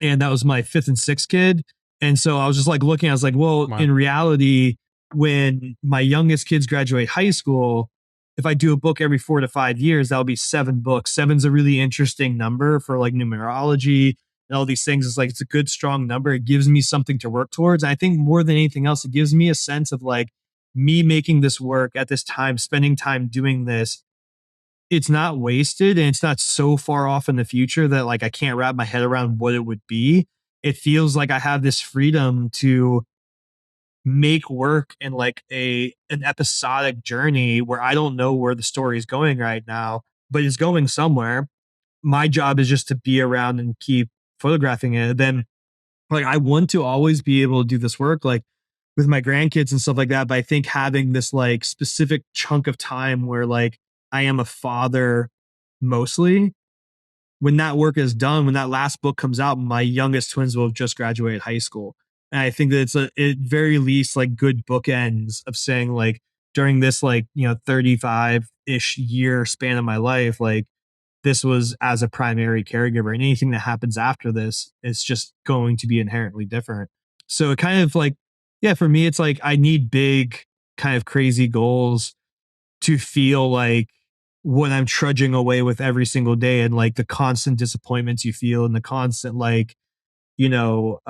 and that was my fifth and sixth kid. And so I was just like looking, I was like, well, Wow. in reality, when my youngest kids graduate high school, if I do a book every 4 to 5 years, that'll be 7 books. Seven's a really interesting number for like numerology and all these things. It's like, it's a good, strong number. It gives me something to work towards. And I think more than anything else, it gives me a sense of like me making this work at this time, spending time doing this, it's not wasted and it's not so far off in the future that like I can't wrap my head around what it would be. It feels like I have this freedom to make work in like an episodic journey where I don't know where the story is going right now, but it's going somewhere. My job is just to be around and keep photographing it. Then like I want to always be able to do this work like with my grandkids and stuff like that, but I think having this like specific chunk of time where like I am a father mostly, when that work is done, when that last book comes out, my youngest twins will have just graduated high school. And I think that it's at very least like good bookends of saying like during this like, 35-ish year span of my life, like this was as a primary caregiver, and anything that happens after this is just going to be inherently different. So it kind of like, yeah, for me, it's like I need big kind of crazy goals to feel like when I'm trudging away with every single day and like the constant disappointments you feel and the constant like, you know,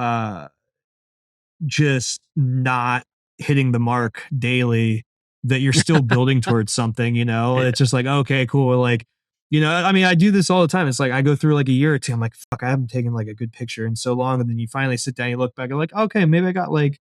just not hitting the mark daily, that you're still building towards something, Yeah. it's just like, okay, cool. Like, I mean, I do this all the time. It's like, I go through like a year or two. I'm like, fuck, I haven't taken like a good picture in so long. And then you finally sit down, you look back and like, okay, maybe I got like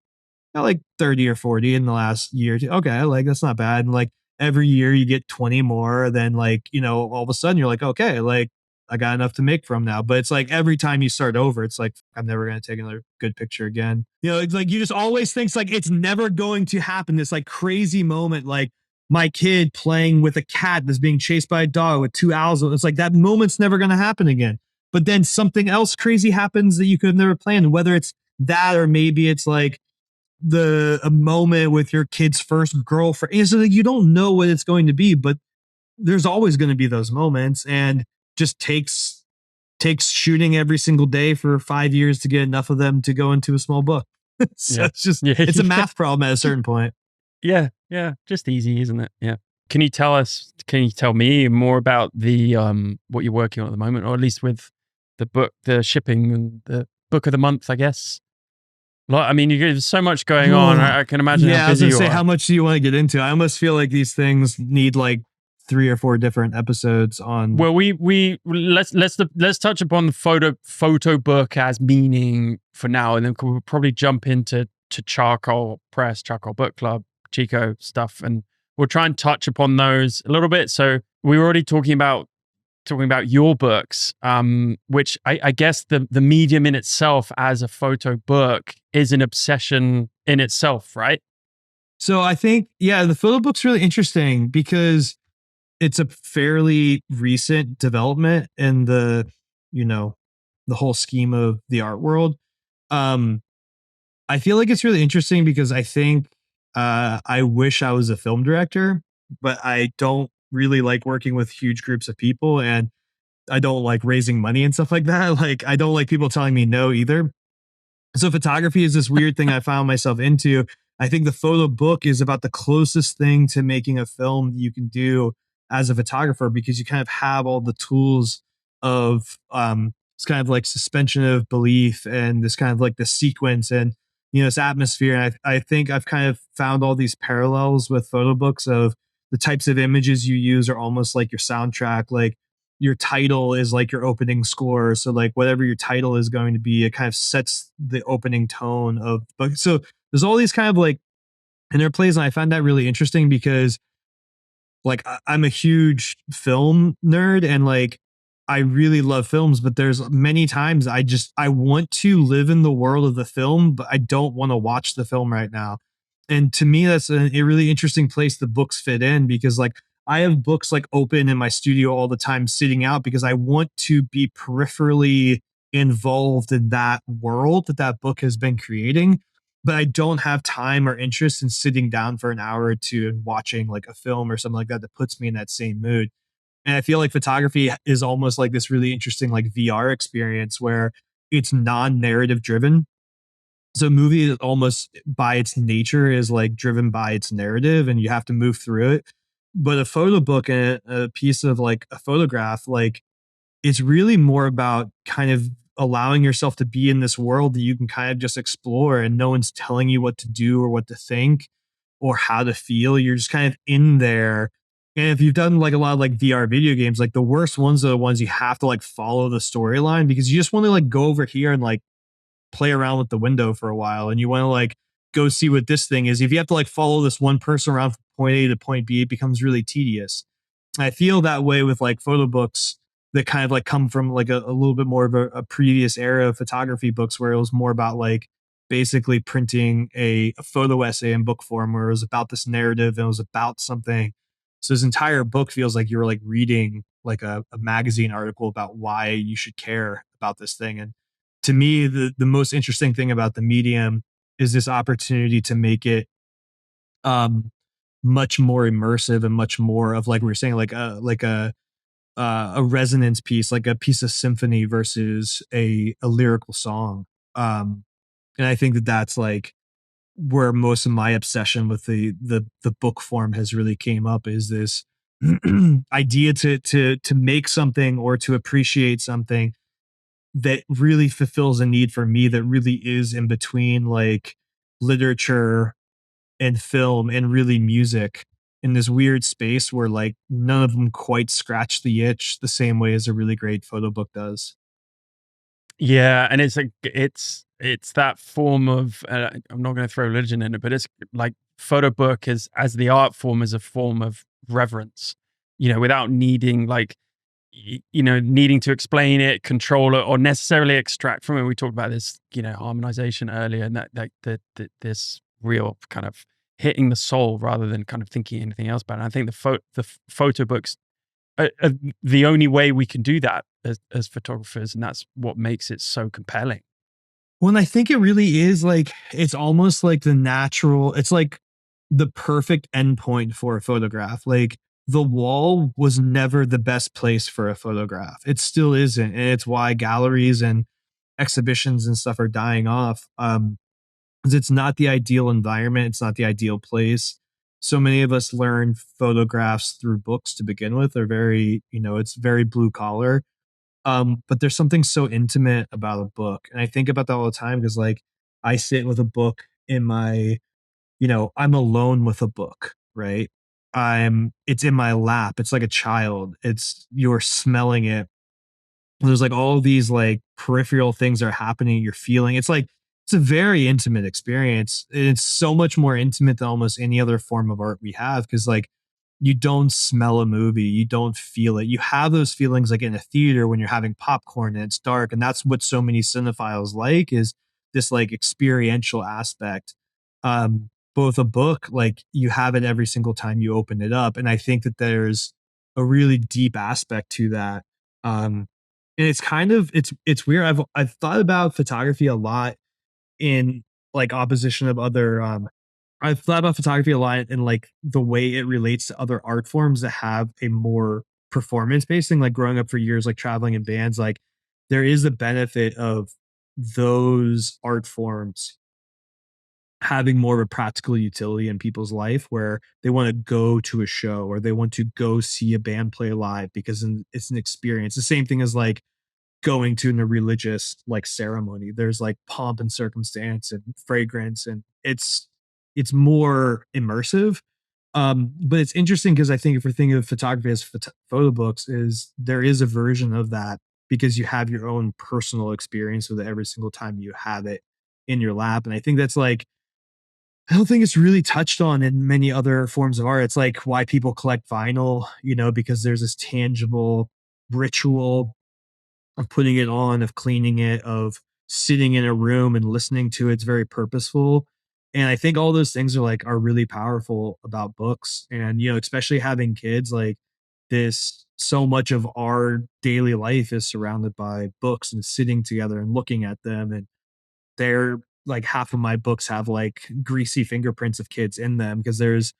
30 or 40 in the last year or two. Okay, like that's not bad. And like every year you get 20 more, then like, all of a sudden you're like, okay, like I got enough to make from now. But it's like every time you start over, it's like I'm never gonna take another good picture again. It's like you just always think like it's never going to happen. This like crazy moment, like my kid playing with a cat that's being chased by a dog with two owls. It's like that moment's never gonna happen again. But then something else crazy happens that you could have never planned, whether it's that or maybe it's like a moment with your kid's first girlfriend. And so like, you don't know what it's going to be, but there's always going to be those moments, and just takes shooting every single day for 5 years to get enough of them to go into a small book. So Yeah. it's just Yeah. it's a math problem at a certain point. Yeah. Yeah. Just easy, isn't it? Yeah. Can you tell me more about the what you're working on at the moment, or at least with the book, the shipping and the book of the month, I guess? Like, I mean, there's so much going on. Oh, I can imagine how yeah, I was busy gonna you say, are. how much do you want to get into? I almost feel like these things need like 3 or 4 different episodes on. Well, we let's touch upon the photo book as meaning for now, and then we'll probably jump into Charcoal Press, Charcoal Book Club, Chico stuff, and we'll try and touch upon those a little bit. So we were already talking about your books, which I guess the medium in itself as a photo book is an obsession in itself, right? So I think, yeah, the photo book's really interesting because it's a fairly recent development in you know, the whole scheme of the art world. Um, I feel like it's really interesting because I think I wish I was a film director, but I don't really like working with huge groups of people, and I don't like raising money and stuff like that. Like I don't like people telling me no either. So photography is this weird thing I found myself into. I think the photo book is about the closest thing to making a film that you can do as a photographer, because you kind of have all the tools of this kind of like suspension of belief and this kind of like the sequence and this atmosphere. And I think I've kind of found all these parallels with photo books of the types of images you use are almost like your soundtrack. Like your title is like your opening score. So like whatever your title is going to be, it kind of sets the opening tone of the book. So there's all these kind of like interplays, and I find that really interesting because like I'm a huge film nerd and like I really love films, but there's many times I want to live in the world of the film, but I don't want to watch the film right now. And to me, that's a really interesting place the books fit in because like I have books like open in my studio all the time sitting out because I want to be peripherally involved in that world that that book has been creating, but I don't have time or interest in sitting down for an hour or two and watching like a film or something like that that puts me in that same mood. And I feel like photography is almost like this really interesting like VR experience where it's non-narrative driven. So a movie is almost by its nature is like driven by its narrative and you have to move through it. But a photo book and a piece of like a photograph, like it's really more about kind of allowing yourself to be in this world that you can kind of just explore and no one's telling you what to do or what to think or how to feel. You're just kind of in there. And if you've done like a lot of like VR video games, like the worst ones are the ones you have to like follow the storyline because you just want to like go over here and like play around with the window for a while and you want to like go see what this thing is. If you have to like follow this one person around from point A to point B, it becomes really tedious. I feel that way with like photo books that kind of like come from like a little bit more of a previous era of photography books where it was more about like basically printing a photo essay in book form where it was about this narrative and it was about something. So this entire book feels like you were like reading like a magazine article about why you should care about this thing. And to me, the most interesting thing about the medium is this opportunity to make it um much more immersive and much more of like we were saying like a resonance piece, like a piece of symphony versus a lyrical song. Um, and I think that that's like where most of my obsession with the book form has really came up is this idea to make something or to appreciate something that really fulfills a need for me that really is in between like literature and film and really music in this weird space where like none of them quite scratch the itch the same way as a really great photo book does. Yeah, and it's that form of I'm not going to throw religion in it, but it's like photo book as the art form is a form of reverence, without needing like needing to explain it, control it, or necessarily extract from it. We talked about this, harmonization earlier, and that this real kind of hitting the soul rather than kind of thinking anything else about it. And I think the photo books are the only way we can do that as photographers, and that's what makes it so compelling. Well, and I think it really is like it's almost like the natural, it's like the perfect endpoint for a photograph. Like the wall was never the best place for a photograph. It still isn't. And it's why galleries and exhibitions and stuff are dying off. 'Cause it's not the ideal environment. It's not the ideal place. So many of us learn photographs through books to begin with. They're very, it's very blue collar. But there's something so intimate about a book. And I think about that all the time because like I sit with a book in my, I'm alone with a book, right? It's in my lap. It's like a child. It's you're smelling it, there's like all these like peripheral things are happening. You're feeling it's like it's a very intimate experience. It's so much more intimate than almost any other form of art we have because like you don't smell a movie, you don't feel it. You have those feelings like in a theater when you're having popcorn and it's dark, and that's what so many cinephiles like is this like experiential aspect. Both a book like you have it every single time you open it up, and I think that there's a really deep aspect to that. Um, and it's kind of it's weird. I've thought about photography a lot in like opposition of other I've thought about photography a lot in like the way it relates to other art forms that have a more performance based thing. Like growing up for years, like traveling in bands, like there is a benefit of those art forms having more of a practical utility in people's life where they want to go to a show or they want to go see a band play live because it's an experience. The same thing as like going to in a religious like ceremony. There's like pomp and circumstance and fragrance, and it's more immersive. But it's interesting because I think if we're thinking of photography as photo books, is there is a version of that because you have your own personal experience with it every single time you have it in your lap. And I think that's like I don't think it's really touched on in many other forms of art. It's like why people collect vinyl, because there's this tangible ritual of putting it on, of cleaning it, of sitting in a room and listening to it. It's very purposeful. And I think all those things are really powerful about books. And, especially having kids, like this, so much of our daily life is surrounded by books and sitting together and looking at them. And they're like half of my books have like greasy fingerprints of kids in them because there's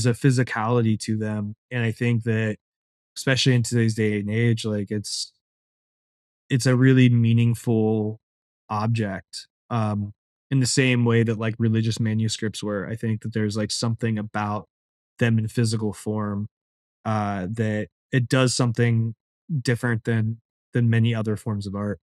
a physicality to them. And I think that especially in today's day and age, like it's a really meaningful object. In the same way that like religious manuscripts were. I think that there's like something about them in physical form that it does something different than many other forms of art.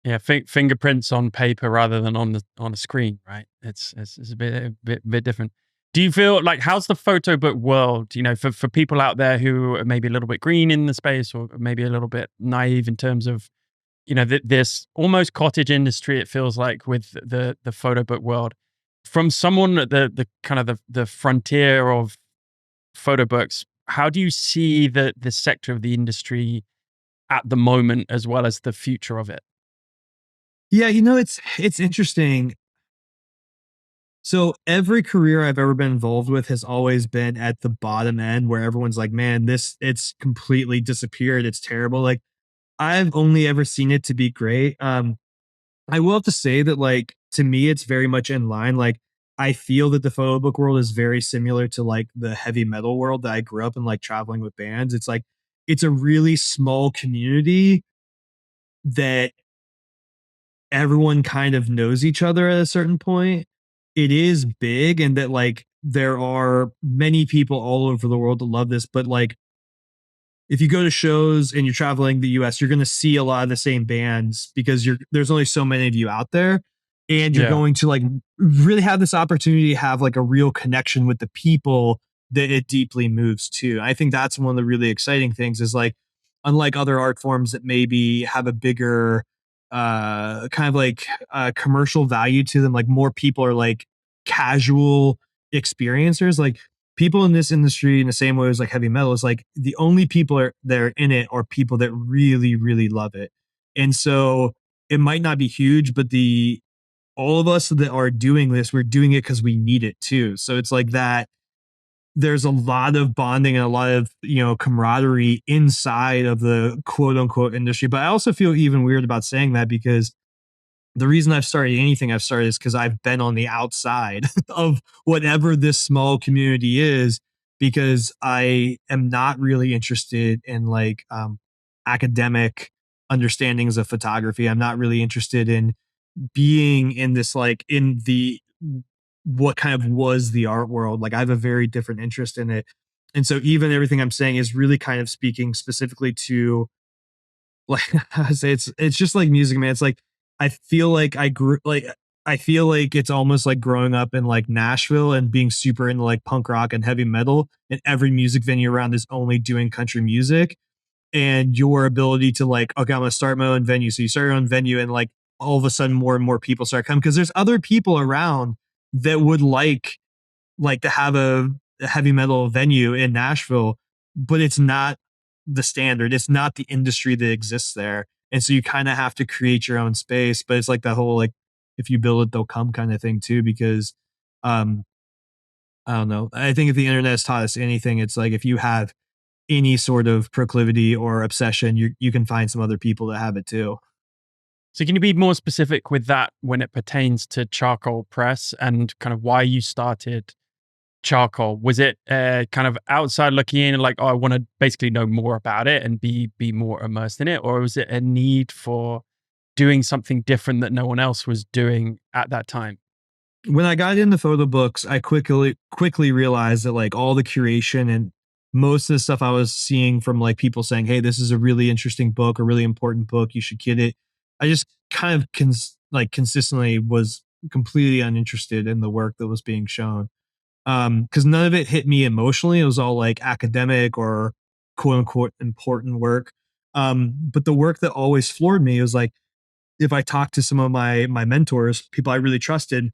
Yeah, fingerprints on paper rather than on a screen, right? It's a bit different. Do you feel like how's the photo book world? For people out there who are maybe a little bit green in the space or maybe a little bit naive in terms of this almost cottage industry. It feels like with the photo book world, from someone at the kind of the frontier of photo books. How do you see the sector of the industry at the moment as well as the future of it? Yeah, it's interesting. So every career I've ever been involved with has always been at the bottom end where everyone's like, man, this it's completely disappeared. It's terrible. Like I've only ever seen it to be great. I will have to say that like to me it's very much in line. Like I feel that the photo book world is very similar to like the heavy metal world that I grew up in, like traveling with bands. It's like it's a really small community that everyone kind of knows each other at a certain point. It is big and that like there are many people all over the world that love this, but like if you go to shows and you're traveling the US, you're going to see a lot of the same bands because there's only so many of you out there and you're Yeah. going to like really have this opportunity to have like a real connection with the people that it deeply moves to. I think that's one of the really exciting things is like unlike other art forms that maybe have a bigger kind of like commercial value to them, like more people are like casual experiencers, like people in this industry in the same way as like heavy metal is like the only people that are in it are people that really really love it. And so it might not be huge, but the all of us that are doing this, we're doing it because we need it too. So it's like that there's a lot of bonding and a lot of camaraderie inside of the quote unquote industry. But I also feel even weird about saying that because the reason I've started anything I've started is because I've been on the outside of whatever this small community is, because I am not really interested in like academic understandings of photography. I'm not really interested in being in this like in the what kind of was the art world. Like I have a very different interest in it. And so even everything I'm saying is really kind of speaking specifically to like I say it's just like music, man. It's like I feel like I feel like it's almost like growing up in like Nashville and being super into like punk rock and heavy metal, and every music venue around is only doing country music. And your ability to like, okay, I'm gonna start my own venue. So you start your own venue, and like all of a sudden more and more people start coming because there's other people around that would like to have a heavy metal venue in Nashville, but it's not the standard. It's not the industry that exists there. And so you kind of have to create your own space. But it's like that whole like if you build it, they'll come kind of thing too. Because um I don't know. I think if the internet has taught us anything, it's like if you have any sort of proclivity or obsession, you can find some other people that have it too. So can you be more specific with that when it pertains to charcoal press and kind of why you started charcoal? Was it kind of outside looking in and like, oh, I want to basically know more about it and be more immersed in it, or was it a need for doing something different that no one else was doing at that time? When I got into photo books, I quickly realized that like all the curation and most of the stuff I was seeing from like people saying, "Hey, this is a really interesting book, a really important book. You should get it." I just kind of consistently was completely uninterested in the work that was being shown. Because none of it hit me emotionally. It was all like academic or quote unquote important work. But the work that always floored me was like if I talked to some of my mentors, people I really trusted,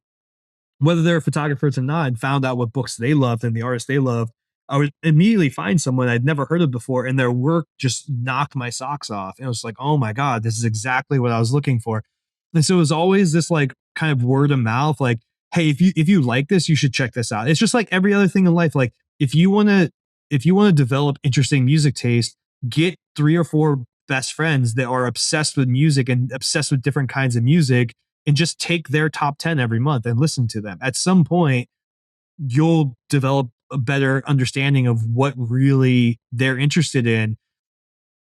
whether they're photographers or not, and found out what books they loved and the artists they loved, I would immediately find someone I'd never heard of before, and their work just knocked my socks off. And it was like, oh my God, this is exactly what I was looking for. And so it was always this like kind of word of mouth, like, hey, if you like this, you should check this out. It's just like every other thing in life. Like if you wanna if you want to develop interesting music taste, get 3 or 4 best friends that are obsessed with music and obsessed with different kinds of music and just take their top 10 every month and listen to them. At some point, you'll develop a better understanding of what really they're interested in.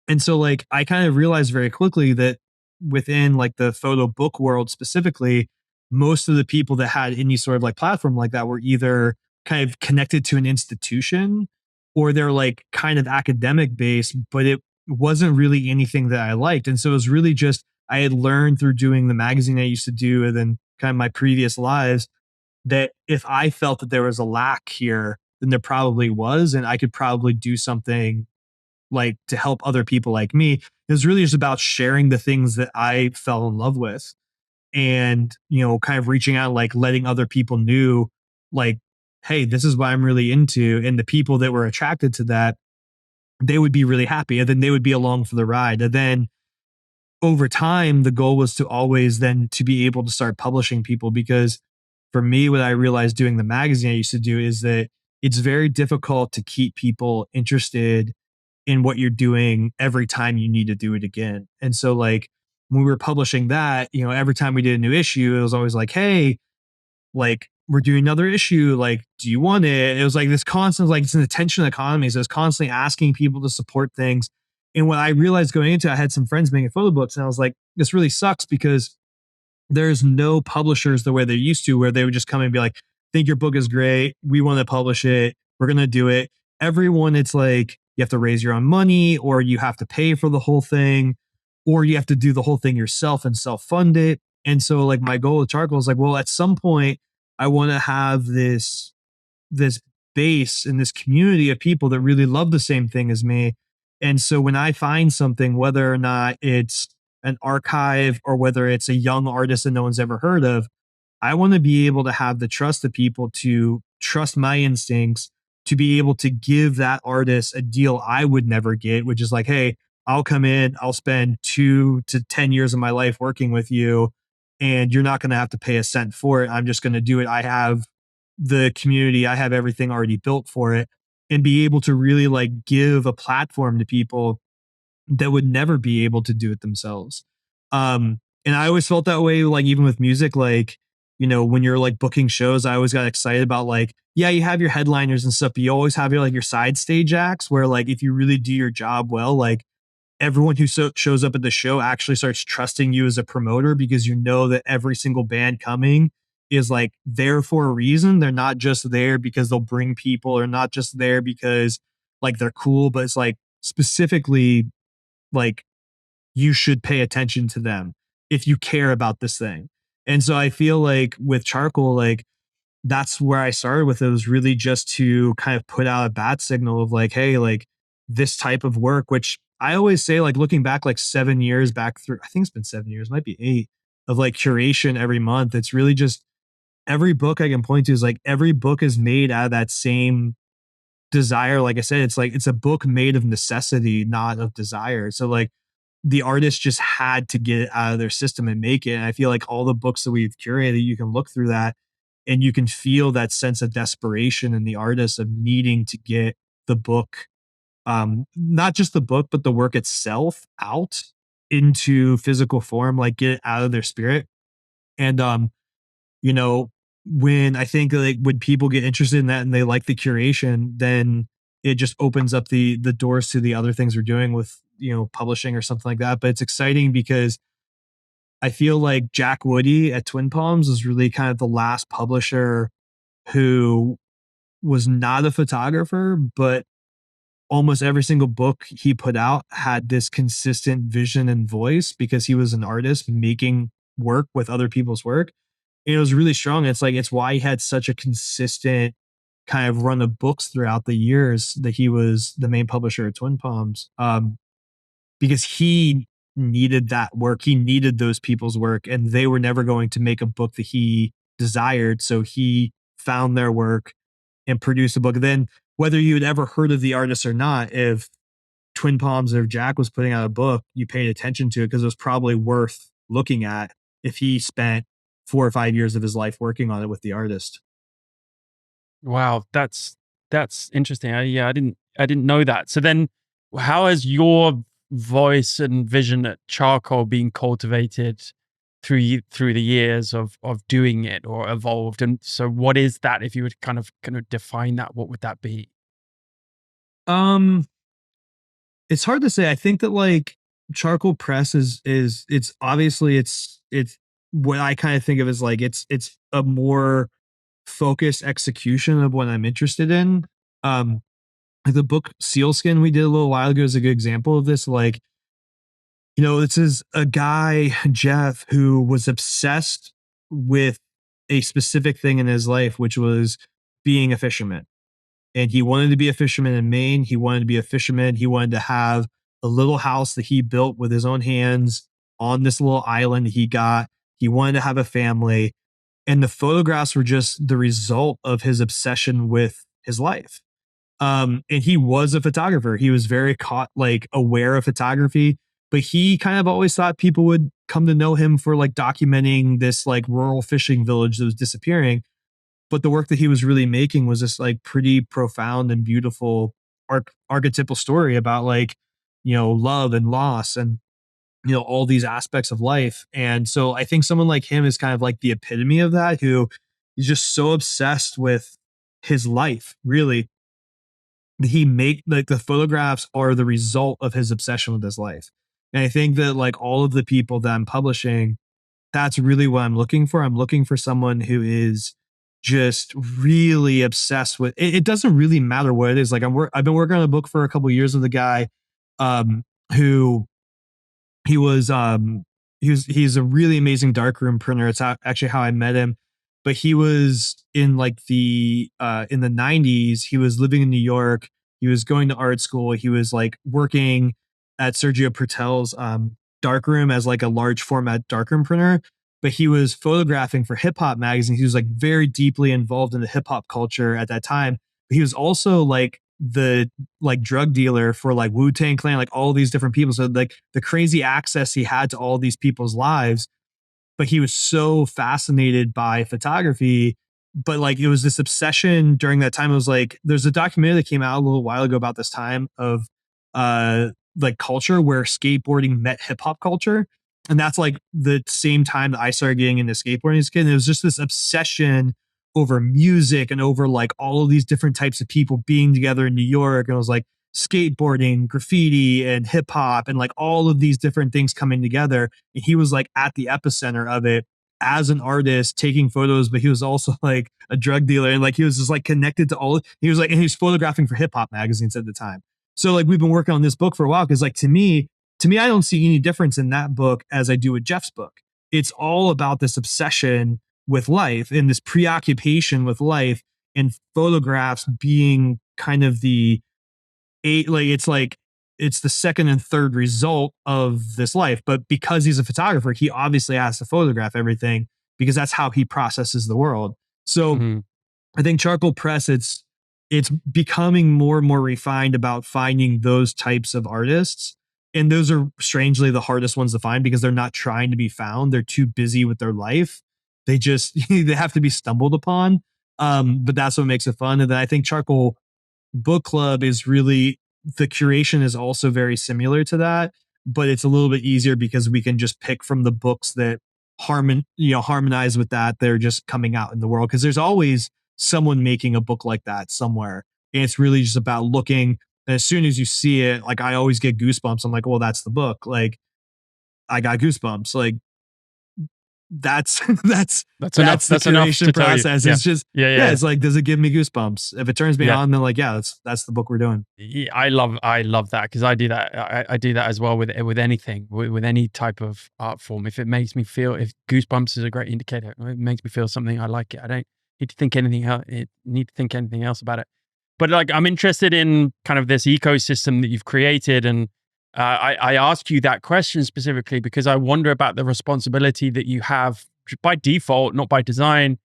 And so like I kind of realized very quickly that within like the photo book world specifically, most of the people that had any sort of like platform like that were either kind of connected to an institution or they're like kind of academic based, but it wasn't really anything that I liked. And so it was really just I had learned through doing the magazine I used to do and then kind of my previous lives that if I felt that there was a lack here, then there probably was, and I could probably do something like to help other people like me. It was really just about sharing the things that I fell in love with and, kind of reaching out, like letting other people know, like, hey, this is what I'm really into. And the people that were attracted to that, they would be really happy and then they would be along for the ride. And then over time, the goal was to always then to be able to start publishing people because for me, what I realized doing the magazine I used to do is that it's very difficult to keep people interested in what you're doing every time you need to do it again. And so like when we were publishing that, every time we did a new issue, it was always like, hey, like we're doing another issue. Like, do you want it? It was like this constant, like it's an attention economy. So it's constantly asking people to support things. And what I realized going into it, I had some friends making photo books and I was like, this really sucks because there's no publishers the way they used to, where they would just come and be like, think your book is great. We want to publish it. We're going to do it. Everyone, it's like you have to raise your own money or you have to pay for the whole thing or you have to do the whole thing yourself and self fund it. And so like my goal with Charcoal is like, well, at some point I want to have this base and this community of people that really love the same thing as me. And so when I find something, whether or not it's an archive or whether it's a young artist that no one's ever heard of, I want to be able to have the trust of people to trust my instincts, to be able to give that artist a deal I would never get, which is like, hey, I'll come in, I'll spend 2 to 10 years of my life working with you, and you're not going to have to pay a cent for it. I'm just going to do it. I have the community, I have everything already built for it, and be able to really like give a platform to people that would never be able to do it themselves. And I always felt that way, like even with music, like, when you're like booking shows, I always got excited about like, yeah, you have your headliners and stuff, but you always have your like your side stage acts where like if you really do your job well, like everyone who shows up at the show actually starts trusting you as a promoter because you know that every single band coming is like there for a reason. They're not just there because they'll bring people or not just there because like they're cool, but it's like specifically like you should pay attention to them if you care about this thing. And so I feel like with Charcoal, like that's where I started with it was really just to kind of put out a bat signal of like, hey, like this type of work, which I always say, like looking back like 7 years back through, I think it's been 7 years, might be 8 of like curation every month. It's really just every book I can point to is like every book is made out of that same desire. Like I said, it's like it's a book made of necessity, not of desire. So like the artist just had to get it out of their system and make it. And I feel like all the books that we've curated, you can look through that and you can feel that sense of desperation in the artist of needing to get the book, not just the book, but the work itself out into physical form, like get it out of their spirit. And, you know, when I think like when people get interested in that and they like the curation, then it just opens up the doors to the other things we're doing with, publishing or something like that. But it's exciting because I feel like Jack Woody at Twin Palms is really kind of the last publisher who was not a photographer, but almost every single book he put out had this consistent vision and voice because he was an artist making work with other people's work. And it was really strong. It's like it's why he had such a consistent kind of run of books throughout the years that he was the main publisher at Twin Palms. Because he needed that work. He needed those people's work, and they were never going to make a book that he desired. So he found their work and produced a book. Then, whether you had ever heard of the artist or not, if Twin Palms or Jack was putting out a book, you paid attention to it because it was probably worth looking at if he spent 4 or 5 years of his life working on it with the artist. Wow, that's interesting. I didn't know that. So then, how has your voice and vision at charcoal been cultivated through the years of doing it or evolved? And so, what is that? If you would kind of define that, what would that be? Um, it's hard to say. I think that like charcoal press is it's obviously it's what I kind of think of as like it's a more focused execution of what I'm interested in. Um, like the book Sealskin we did a little while ago is a good example of this. Like, this is a guy, Jeff, who was obsessed with a specific thing in his life, which was being a fisherman. And he wanted to be a fisherman in Maine. He wanted to be a fisherman. He wanted to have a little house that he built with his own hands on this little island he got. He wanted to have a family. And the photographs were just the result of his obsession with his life. And he was a photographer. He was very like aware of photography, but he kind of always thought people would come to know him for like documenting this like rural fishing village that was disappearing. But the work that he was really making was this like pretty profound and beautiful archetypal story about like, love and loss and, all these aspects of life. And so I think someone like him is kind of like the epitome of that, who is just so obsessed with his life, really. He make like the photographs are the result of his obsession with his life. And I think that like all of the people that I'm publishing, that's really what I'm looking for. I'm looking for someone who is just really obsessed with it. It doesn't really matter what it is. Like I've been working on a book for a couple of years with a guy who he was he's a really amazing darkroom printer. It's actually how I met him. But he was in like the in the 90s, he was living in New York. He was going to art school. He was like working at Sergio Pertel's darkroom as like a large format darkroom printer. But he was photographing for hip hop magazines. He was like very deeply involved in the hip hop culture at that time. But he was also like the like drug dealer for like Wu-Tang Clan, like all these different people. So like the crazy access he had to all these people's lives, but he was so fascinated by photography. But like it was this obsession during that time. It was like there's a documentary that came out a little while ago about this time of like culture where skateboarding met hip hop culture. And that's like the same time that I started getting into skateboarding as a kid. And it was just this obsession over music and over like all of these different types of people being together in New York. And it was like skateboarding, graffiti, and hip hop, and like all of these different things coming together. And he was like at the epicenter of it as an artist taking photos, but he was also like a drug dealer. And like he was just like connected to all, he was like, and he was photographing for hip hop magazines at the time. So like we've been working on this book for a while because like to me, I don't see any difference in that book as I do with Jeff's book. It's all about this obsession with life and this preoccupation with life, and photographs being kind of the eight, like it's the second and third result of this life. But because he's a photographer, he obviously has to photograph everything because that's how he processes the world. So Mhm. I think charcoal press, it's becoming more and more refined about finding those types of artists. And those are strangely the hardest ones to find because they're not trying to be found. They're too busy with their life. They just they have to be stumbled upon. But that's what makes it fun. And then I think charcoal book club is really, the curation is also very similar to that, but it's a little bit easier because we can just pick from the books that harmonize with that. They're just coming out in the world because there's always someone making a book like that somewhere. And it's really just about looking. And as soon as you see it, like I always get goosebumps. I'm like, well, that's the book. Like I got goosebumps. Like that's that's That's enough. that's the That's enough creation to tell you. process. Yeah. It's just, Yeah. yeah, Yeah. it's like, does it give me goosebumps? If it turns me Yeah. on, then like, yeah, that's the book we're doing. Yeah, I love that because I do that. I do that as well with anything, with any type of art form. If it makes me feel, if goosebumps is a great indicator, it makes me feel something, I like it. I don't need to think anything else. Need to think anything else about it. But like, I'm interested in kind of this ecosystem that you've created, and I ask you that question specifically because I wonder about the responsibility that you have by default, not by design,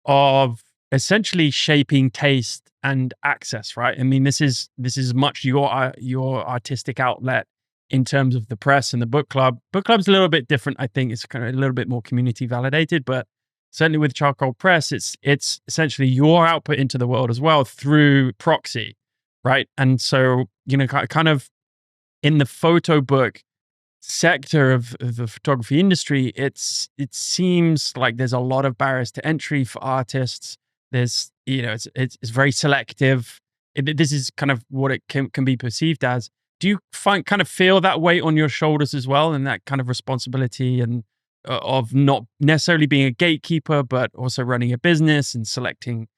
of essentially shaping taste and access, right? I mean, this is much your artistic outlet in terms of the press and the book club. Book club's a little bit different, I think. It's kind of a little bit more community validated, but certainly with Charcoal Press, it's essentially your output into the world as well through proxy, right? And so, kind of in the photo book sector of the photography industry, it seems like there's a lot of barriers to entry for artists. There's, it's very selective. This is kind of what it can be perceived as. Do you kind of feel that weight on your shoulders as well, and that kind of responsibility and of not necessarily being a gatekeeper, but also running a business and selecting,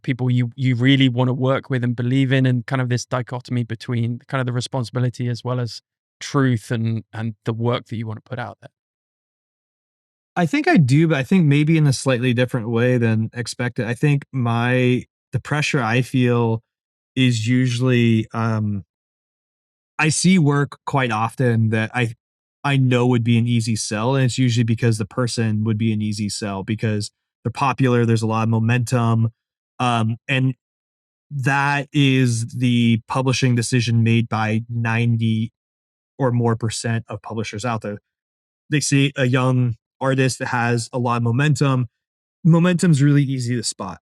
people you really want to work with and believe in, and kind of this dichotomy between kind of the responsibility as well as truth and the work that you want to put out there? I think I do, but I think maybe in a slightly different way than expected. I think the pressure I feel is usually, I see work quite often that I know would be an easy sell, and it's usually because the person would be an easy sell because they're popular, there's a lot of momentum, and that is the publishing decision made by 90 or more percent of publishers out there. They see a young artist that has a lot of momentum. Momentum's really easy to spot.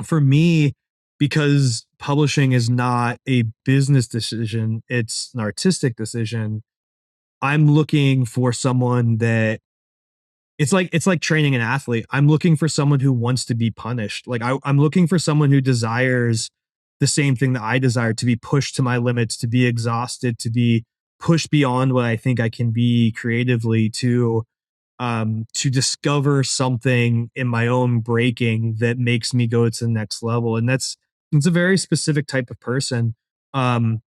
For me, because publishing is not a business decision, it's an artistic decision. I'm looking for someone that it's like training an athlete. I'm looking for someone who wants to be punished. Like I'm looking for someone who desires the same thing that I desire, to be pushed to my limits, to be exhausted, to be pushed beyond what I think I can be creatively, to discover something in my own breaking that makes me go to the next level. And it's a very specific type of person. Um,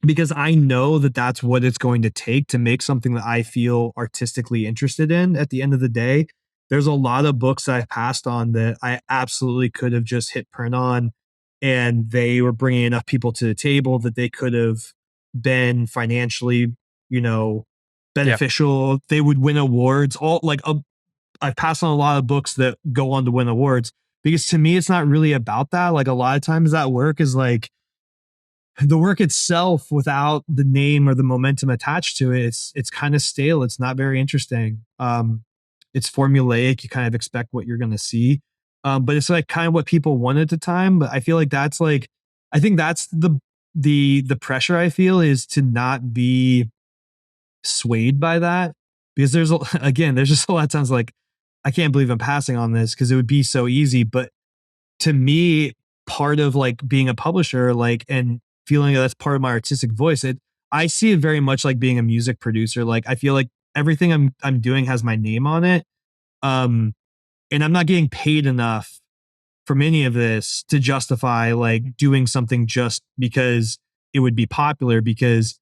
because I know that that's what it's going to take to make something that I feel artistically interested in at the end of the day. There's a lot of books I passed on that I absolutely could have just hit print on, and they were bringing enough people to the table that they could have been financially, you know, Yeah. beneficial. They would win awards. I've passed on a lot of books that go on to win awards, because to me, it's not really about that. Like, a lot of times that work is like, the work itself without the name or the momentum attached to it, it's kind of stale. It's not very interesting. It's formulaic. You kind of expect what you're going to see, but it's like kind of what people want at the time. But I feel like I think that's the pressure I feel, is to not be swayed by that, because again, there's just a lot of times like, I can't believe I'm passing on this because it would be so easy. But to me, part of like being a publisher, like, and feeling that's part of my artistic voice, I see it very much like being a music producer. Like, I feel like everything I'm doing has my name on it. Um, and I'm not getting paid enough from any of this to justify like doing something just because it would be popular, because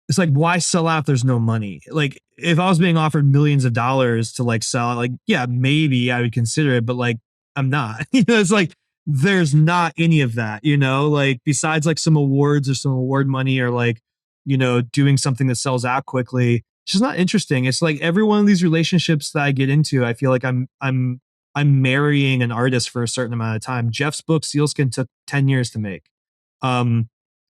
it's like, why sell out if there's no money? Like, if I was being offered millions of dollars to like sell it, like, yeah, maybe I would consider it, but like, I'm not. It's like, there's not any of that, like, besides like some awards or some award money, or like, doing something that sells out quickly. It's just not interesting. It's like every one of these relationships that I get into, I feel like I'm marrying an artist for a certain amount of time. Jeff's book Sealskin took 10 years to make. Um,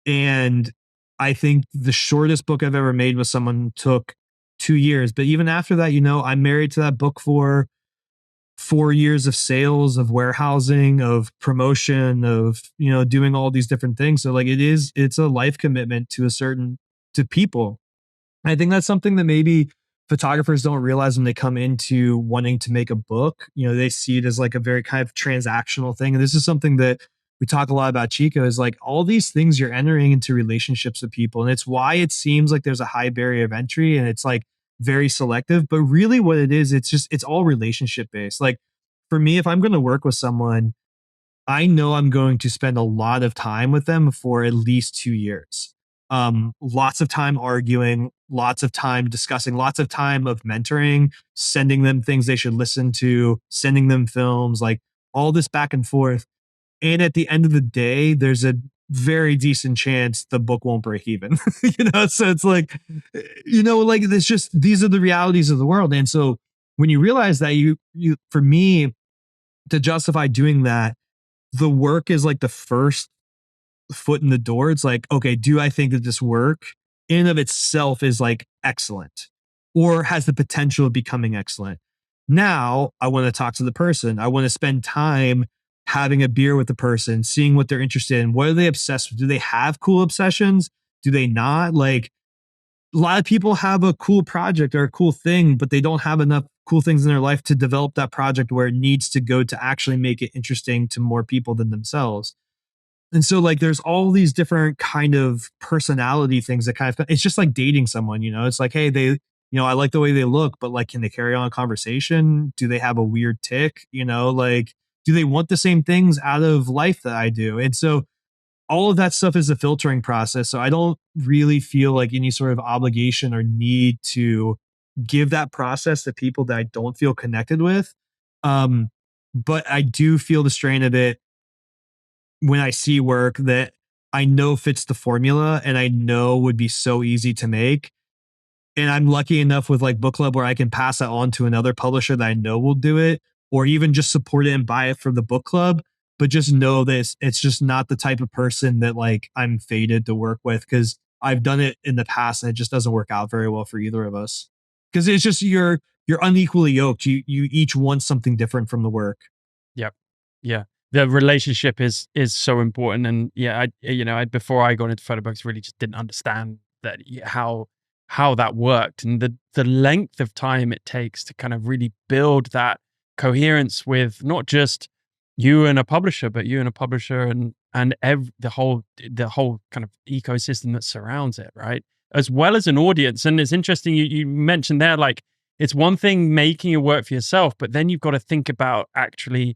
and I think the shortest book I've ever made with someone took 2 years. But even after that, I'm married to that book for 4 years of sales, of warehousing, of promotion, of, doing all these different things. So like, it's a life commitment to people. I think that's something that maybe photographers don't realize when they come into wanting to make a book. They see it as like a very kind of transactional thing. And this is something that we talk a lot about, Chico, is like, all these things you're entering into relationships with people. And it's why it seems like there's a high barrier of entry. And it's like, very selective. But really what it is, it's all relationship based. Like for me, if I'm going to work with someone, I know I'm going to spend a lot of time with them for at least 2 years. Lots of time arguing, lots of time discussing, lots of time of mentoring, sending them things they should listen to, sending them films, like all this back and forth. And at the end of the day, there's a very decent chance the book won't break even. So it's like, like it's just these are the realities of the world. And so when you realize that you for me to justify doing that, the work is like the first foot in the door. It's like, okay, do I think that this work in and of itself is like excellent or has the potential of becoming excellent? Now I want to talk to the person. I want to spend time having a beer with the person, seeing what they're interested in. What are they obsessed with? Do they have cool obsessions? Do they not? Like a lot of people have a cool project or a cool thing, but they don't have enough cool things in their life to develop that project where it needs to go to actually make it interesting to more people than themselves. And so like there's all these different kind of personality things that kind of it's just like dating someone, it's like, hey, I like the way they look, but like can they carry on a conversation? Do they have a weird tick? Like do they want the same things out of life that I do? And so all of that stuff is a filtering process. So I don't really feel like any sort of obligation or need to give that process to people that I don't feel connected with. Um, but I do feel the strain of it when I see work that I know fits the formula and I know would be so easy to make. And I'm lucky enough with like book club where I can pass that on to another publisher that I know will do it, or even just support it and buy it from the book club. But just know this, it's just not the type of person that like I'm fated to work with because I've done it in the past and it just doesn't work out very well for either of us. Because it's just you're unequally yoked. You each want something different from the work. Yep. Yeah. The relationship is so important. And yeah, I before I got into photobooks, really just didn't understand that how that worked and the length of time it takes to kind of really build that coherence with not just you and a publisher, but you and a publisher and the whole kind of ecosystem that surrounds it, right? As well as an audience. And it's interesting you mentioned there, like it's one thing making it work for yourself, but then you've got to think about actually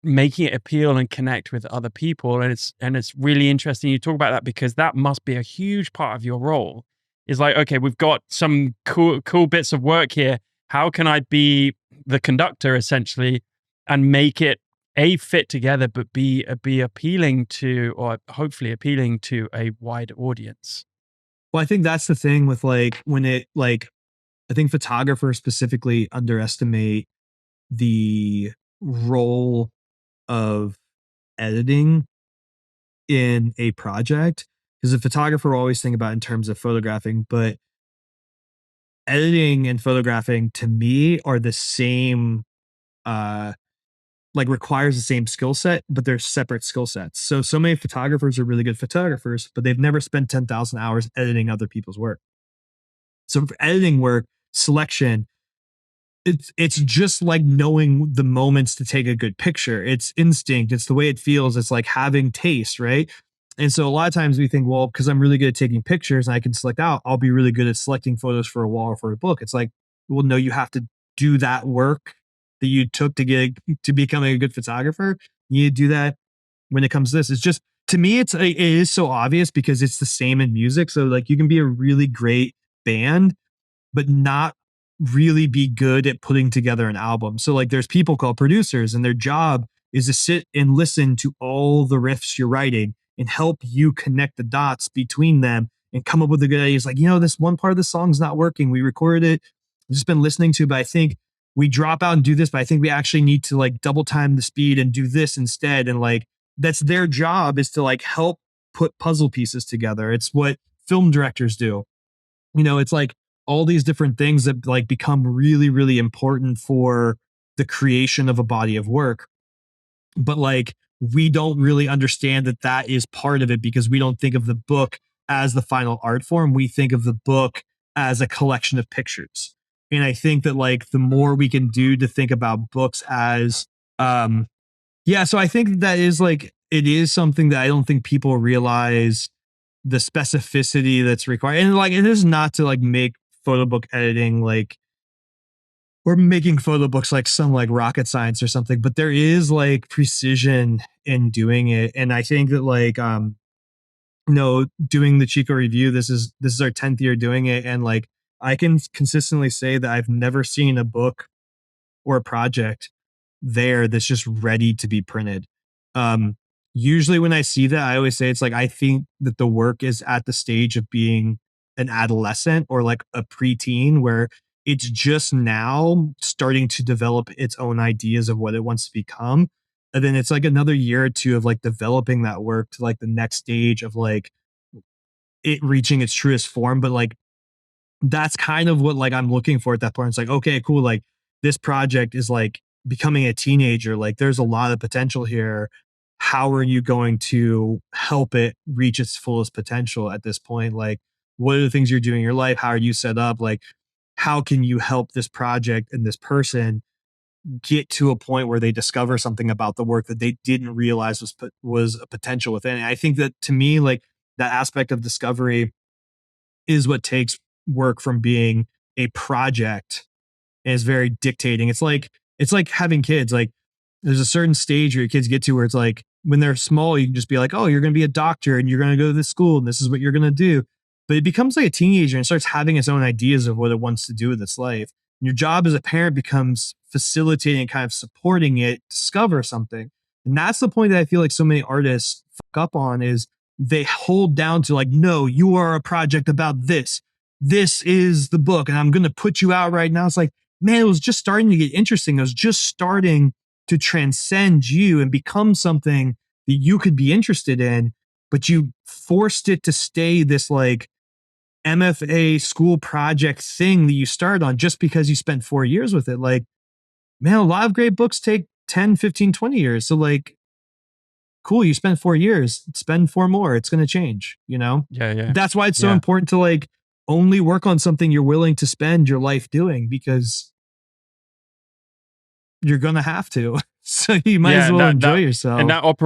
making it appeal and connect with other people. And it's really interesting you talk about that because that must be a huge part of your role. Is like, okay, we've got some cool bits of work here. How can I be the conductor essentially and make it fit together, but be appealing to, or hopefully appealing to a wide audience? Well, I think that's the thing with like when it like I think photographers specifically underestimate the role of editing in a project because a photographer will always think about in terms of photographing, but editing and photographing to me are the same uh like requires the same skill set, but they're separate skill sets. So many photographers are really good photographers, but they've never spent 10,000 hours editing other people's work. So for editing work, selection, it's just like knowing the moments to take a good picture. It's instinct. It's the way it feels. It's like having taste, right? And so a lot of times we think, well, because I'm really good at taking pictures and I can select out, I'll be really good at selecting photos for a wall or for a book. It's like, well, no, you have to do that work that you took to becoming a good photographer. You need to do that when it comes to this. It's just to me, it is so obvious because it's the same in music. So like you can be a really great band but not really be good at putting together an album. So like there's people called producers and their job is to sit and listen to all the riffs you're writing and help you connect the dots between them and come up with a good idea. It's like, this one part of the song's not working. We recorded it. I've just been listening to, but I think we drop out and do this, but I think we actually need to like double time the speed and do this instead. And like, that's their job is to like help put puzzle pieces together. It's what film directors do. It's like all these different things that like become really, really important for the creation of a body of work. But like, we don't really understand that that is part of it because we don't think of the book as the final art form. We think of the book as a collection of pictures. And I think that like the more we can do to think about books as, so I think that is like, it is something that I don't think people realize the specificity that's required. And like, it is not to like make photo book editing like or making photo books like some like rocket science or something, but there is like precision in doing it. And I think that like doing the Chico review, this is our 10th year doing it. And like I can consistently say that I've never seen a book or a project there that's just ready to be printed. Um, Usually when I see that, I always say it's like I think that the work is at the stage of being an adolescent or like a preteen where it's just now starting to develop its own ideas of what it wants to become. And then it's like another year or two of like developing that work to like the next stage of like it reaching its truest form. But like that's kind of what like I'm looking for at that point. It's like, okay, cool. Like this project is like becoming a teenager. Like there's a lot of potential here. How are you going to help it reach its fullest potential at this point? Like, what are the things you're doing in your life? How are you set up? Like, how can you help this project and this person get to a point where they discover something about the work that they didn't realize was a potential within? And I think that to me, like that aspect of discovery is what takes work from being a project and is very dictating. It's like having kids. Like there's a certain stage where your kids get to where it's like when they're small, you can just be like, oh, you're going to be a doctor and you're going to go to this school and this is what you're going to do. But it becomes like a teenager and starts having its own ideas of what it wants to do with its life. And your job as a parent becomes facilitating and kind of supporting it discover something. And that's the point that I feel like so many artists fuck up on is they hold down to like, no, you are a project about this. This is the book and I'm going to put you out right now. It's like, man, it was just starting to get interesting. It was just starting to transcend you and become something that you could be interested in, but you forced it to stay this like MFA school project thing that you started on just because you spent 4 years with it. Like, man, a lot of great books take 10, 15, 20 years. So like, cool, you spent 4 years, spend four more. It's going to change, you know? Yeah, yeah, That's why it's so yeah. important to like only work on something you're willing to spend your life doing because you're going to have to. So you might Yeah, as and well that enjoy that and yourself.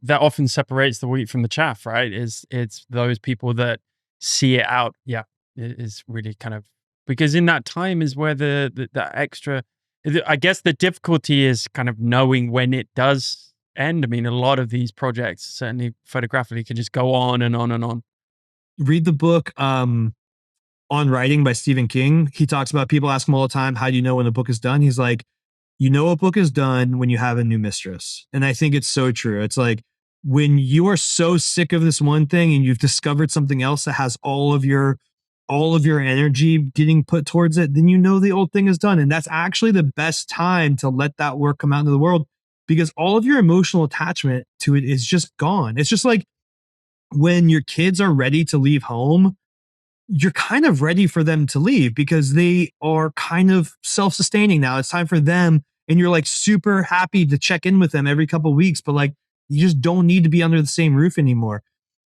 that often separates the wheat from the chaff, right? It's those people that see it out. Yeah, it is really kind of because in that time is where the extra. I guess the difficulty is kind of knowing when it does end. I mean, a lot of these projects, certainly photographically, can just go on and on and on. Read the book On Writing by Stephen King. He talks about people ask him all the time, how do you know when a book is done? He's like, you know a book is done when you have a new mistress. And I think it's so true. It's like when you are so sick of this one thing and you've discovered something else that has all of your energy getting put towards it, then you know the old thing is done. And that's actually the best time to let that work come out into the world because all of your emotional attachment to it is just gone. It's just like when your kids are ready to leave home, you're kind of ready for them to leave because they are kind of self-sustaining now. It's time for them. And you're like super happy to check in with them every couple of weeks, but like you just don't need to be under the same roof anymore.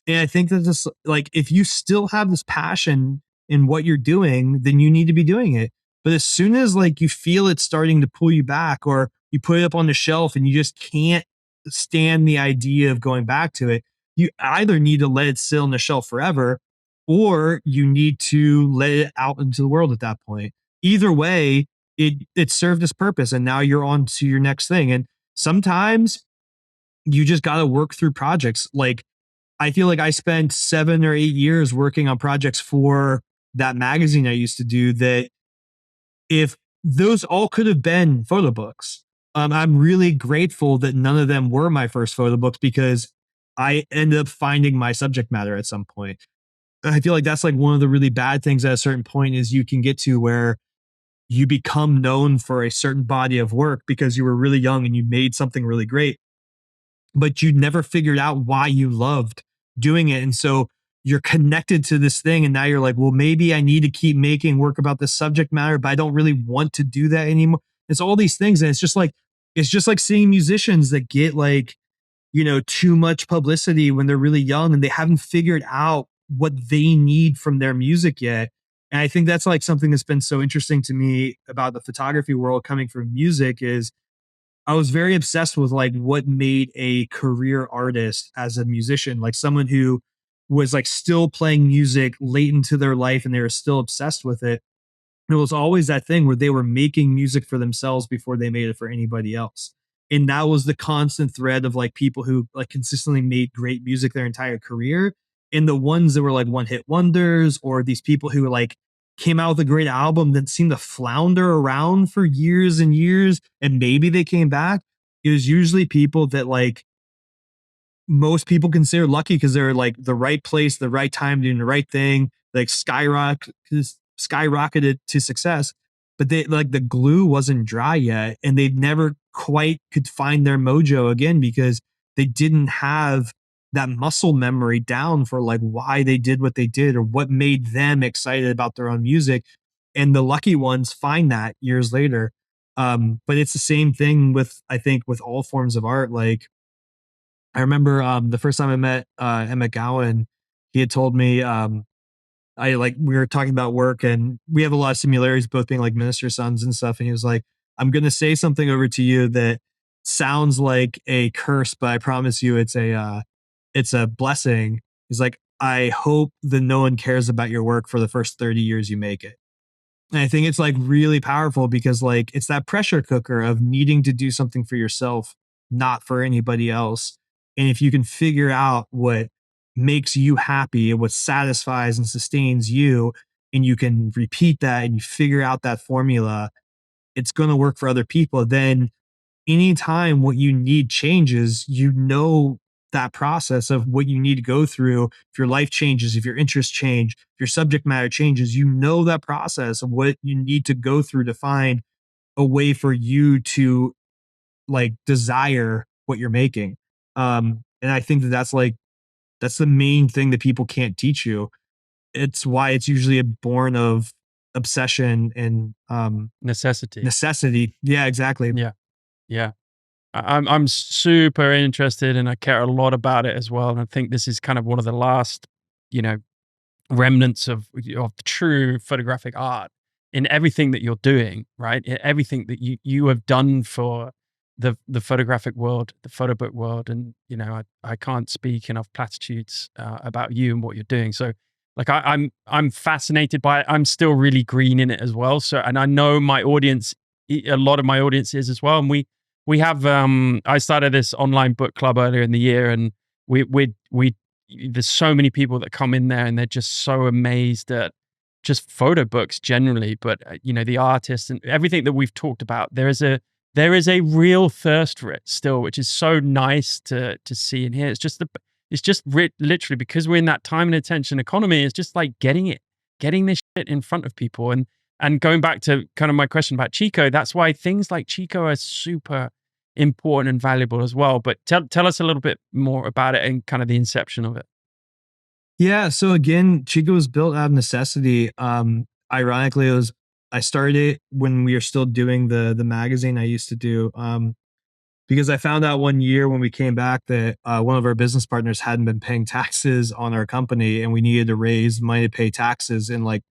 And I think that this like if you still have this passion in what you're doing, then you need to be doing it. But as soon as like you feel it starting to pull you back or you put it up on the shelf and you just can't stand the idea of going back to it, you either need to let it sit on the shelf forever or you need to let it out into the world at that point. Either way, it served its purpose and now you're on to your next thing. And sometimes you just got to work through projects. Like I feel like I spent 7 or 8 years working on projects for that magazine I used to do that if those all could have been photo books, I'm really grateful that none of them were my first photo books because I ended up finding my subject matter at some point. I feel like that's like one of the really bad things at a certain point is you can get to where you become known for a certain body of work because you were really young and you made something really great, but you never figured out why you loved doing it. And so you're connected to this thing. And now you're like, well, maybe I need to keep making work about this subject matter, but I don't really want to do that anymore. It's all these things. And it's just like seeing musicians that get like, too much publicity when they're really young and they haven't figured out what they need from their music yet. And I think that's like something that's been so interesting to me about the photography world coming from music is I was very obsessed with like what made a career artist as a musician, like someone who was like still playing music late into their life and they were still obsessed with it. it was always that thing where they were making music for themselves before they made it for anybody else. And that was the constant thread of like people who like consistently made great music their entire career. And the ones that were like one hit wonders, or these people who like came out with a great album that seemed to flounder around for years and years. And maybe they came back. It was usually people that like most people consider lucky because they're like the right place, the right time, doing the right thing, like skyrocketed to success. But they like the glue wasn't dry yet, and they never quite could find their mojo again because they didn't have that muscle memory down for like why they did what they did or what made them excited about their own music. And the lucky ones find that years later. But it's the same thing with I think with all forms of art. Like I remember the first time I met Emmett Gowan, he had told me I like we were talking about work and we have a lot of similarities, both being like minister sons and stuff. And he was like, "I'm gonna say something over to you that sounds like a curse, but I promise you it's a blessing." He's like, "I hope that no one cares about your work for the first 30 years you make it." And I think it's like really powerful because like it's that pressure cooker of needing to do something for yourself, not for anybody else. And if you can figure out what makes you happy and what satisfies and sustains you, and you can repeat that and you figure out that formula, it's going to work for other people. Then anytime what you need changes, you know that process of what you need to go through. If your life changes, if your interests change, if your subject matter changes, you know that process of what you need to go through to find a way for you to like desire what you're making. And I think that that's like, that's the main thing that people can't teach you. It's why it's usually a born of obsession and Necessity. necessity. Yeah, exactly. Yeah. Yeah. I'm super interested and I care a lot about it as well. And I think this is kind of one of the last, you know, remnants of true photographic art in everything that you're doing, right? In everything that you have done for the photographic world, the photo book world, and you know, I can't speak enough platitudes about you and what you're doing. So, like, I'm fascinated by it. I'm still really green in it as well. So, and I know my audience, a lot of my audience is as well. And we have I started this online book club earlier in the year, and we there's so many people that come in there and they're just so amazed at just photo books generally, but you know, the artists and everything that we've talked about. There is a real thirst for it still, which is so nice to see and hear. Literally because we're in that time and attention economy. It's just like getting this shit in front of people. And going back to kind of my question about Chico, that's why things like Chico are super important and valuable as well. But tell us a little bit more about it and kind of the inception of it. Yeah. So again, Chico was built out of necessity. Ironically, it was I started it when we were still doing the magazine I used to do. Because I found out one year when we came back that one of our business partners hadn't been paying taxes on our company, and we needed to raise money to pay taxes in like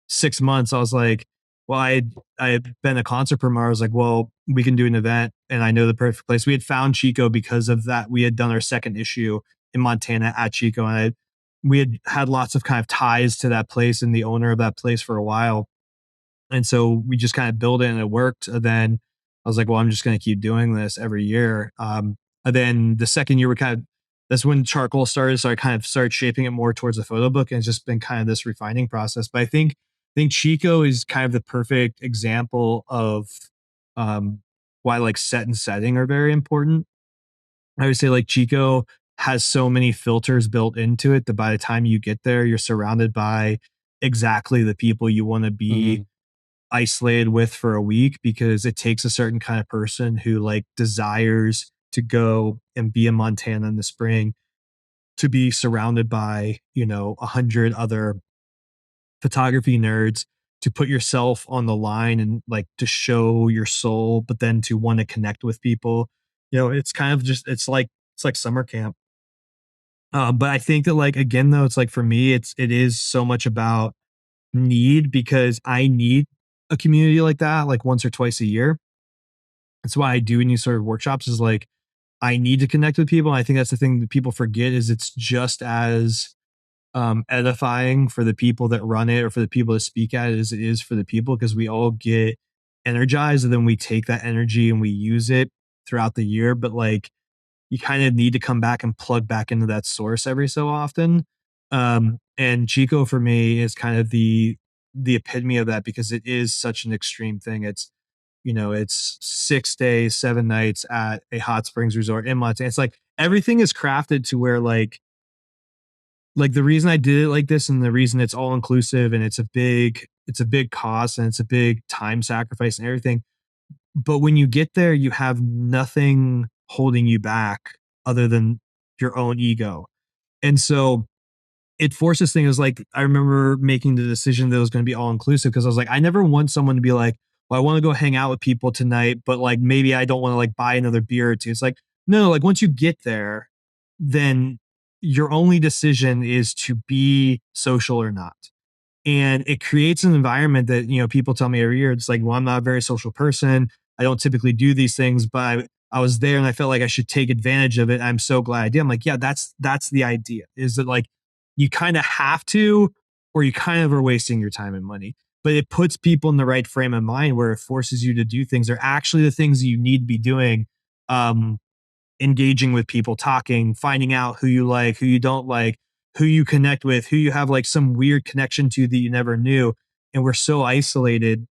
6 months. I was like, well, I had been a concert promoter. I was like, well, we can do an event, and I know the perfect place. We had found Chico because of that. We had done our second issue in Montana at Chico, and we had had lots of kind of ties to that place and the owner of that place for a while. And so we just kind of built it and it worked. And then I was like, well, I'm just going to keep doing this every year. And then the second year, that's when charcoal started. So I kind of started shaping it more towards a photo book. And it's just been kind of this refining process. But I think Chico is kind of the perfect example of why like set and setting are very important. I would say like Chico has so many filters built into it that by the time you get there, you're surrounded by exactly the people you want to be Hmm. isolated with for a week, because it takes a certain kind of person who like desires to go and be in Montana in the spring to be surrounded by, 100 other photography nerds, to put yourself on the line and like to show your soul, but then to want to connect with people. It's kind of just it's like summer camp. But I think that like again though, it's like for me, it is so much about need, because I need a community like that like once or twice a year. That's why I do any sort of workshops, is like I need to connect with people. And I think that's the thing that people forget, is it's just as edifying for the people that run it or for the people that speak at it as it is for the people, because we all get energized and then we take that energy and we use it throughout the year. But like, you kind of need to come back and plug back into that source every so often. And Chico for me is kind of the epitome of that, because it is such an extreme thing. It's, it's 6 days, 7 nights at a hot springs resort in Montana. It's like everything is crafted to where like the reason I did it like this, and the reason it's all inclusive, and it's a big cost, and it's a big time sacrifice and everything. But when you get there, you have nothing holding you back other than your own ego. And so it forces things. Like, I remember making the decision that it was going to be all inclusive, because I was like, I never want someone to be like, well, I want to go hang out with people tonight, but like maybe I don't want to like buy another beer or two. It's like, no, like once you get there, then your only decision is to be social or not. And it creates an environment that, people tell me every year, it's like, well, I'm not a very social person, I don't typically do these things, but I was there and I felt like I should take advantage of it. I'm so glad I did. I'm like, yeah, that's the idea, is that like you kind of have to, or you kind of are wasting your time and money. But it puts people in the right frame of mind where it forces you to do things. They're actually the things you need to be doing. Um, Engaging with people, talking, finding out who you like, who you don't like, who you connect with, who you have like some weird connection to that you never knew. And we're so isolated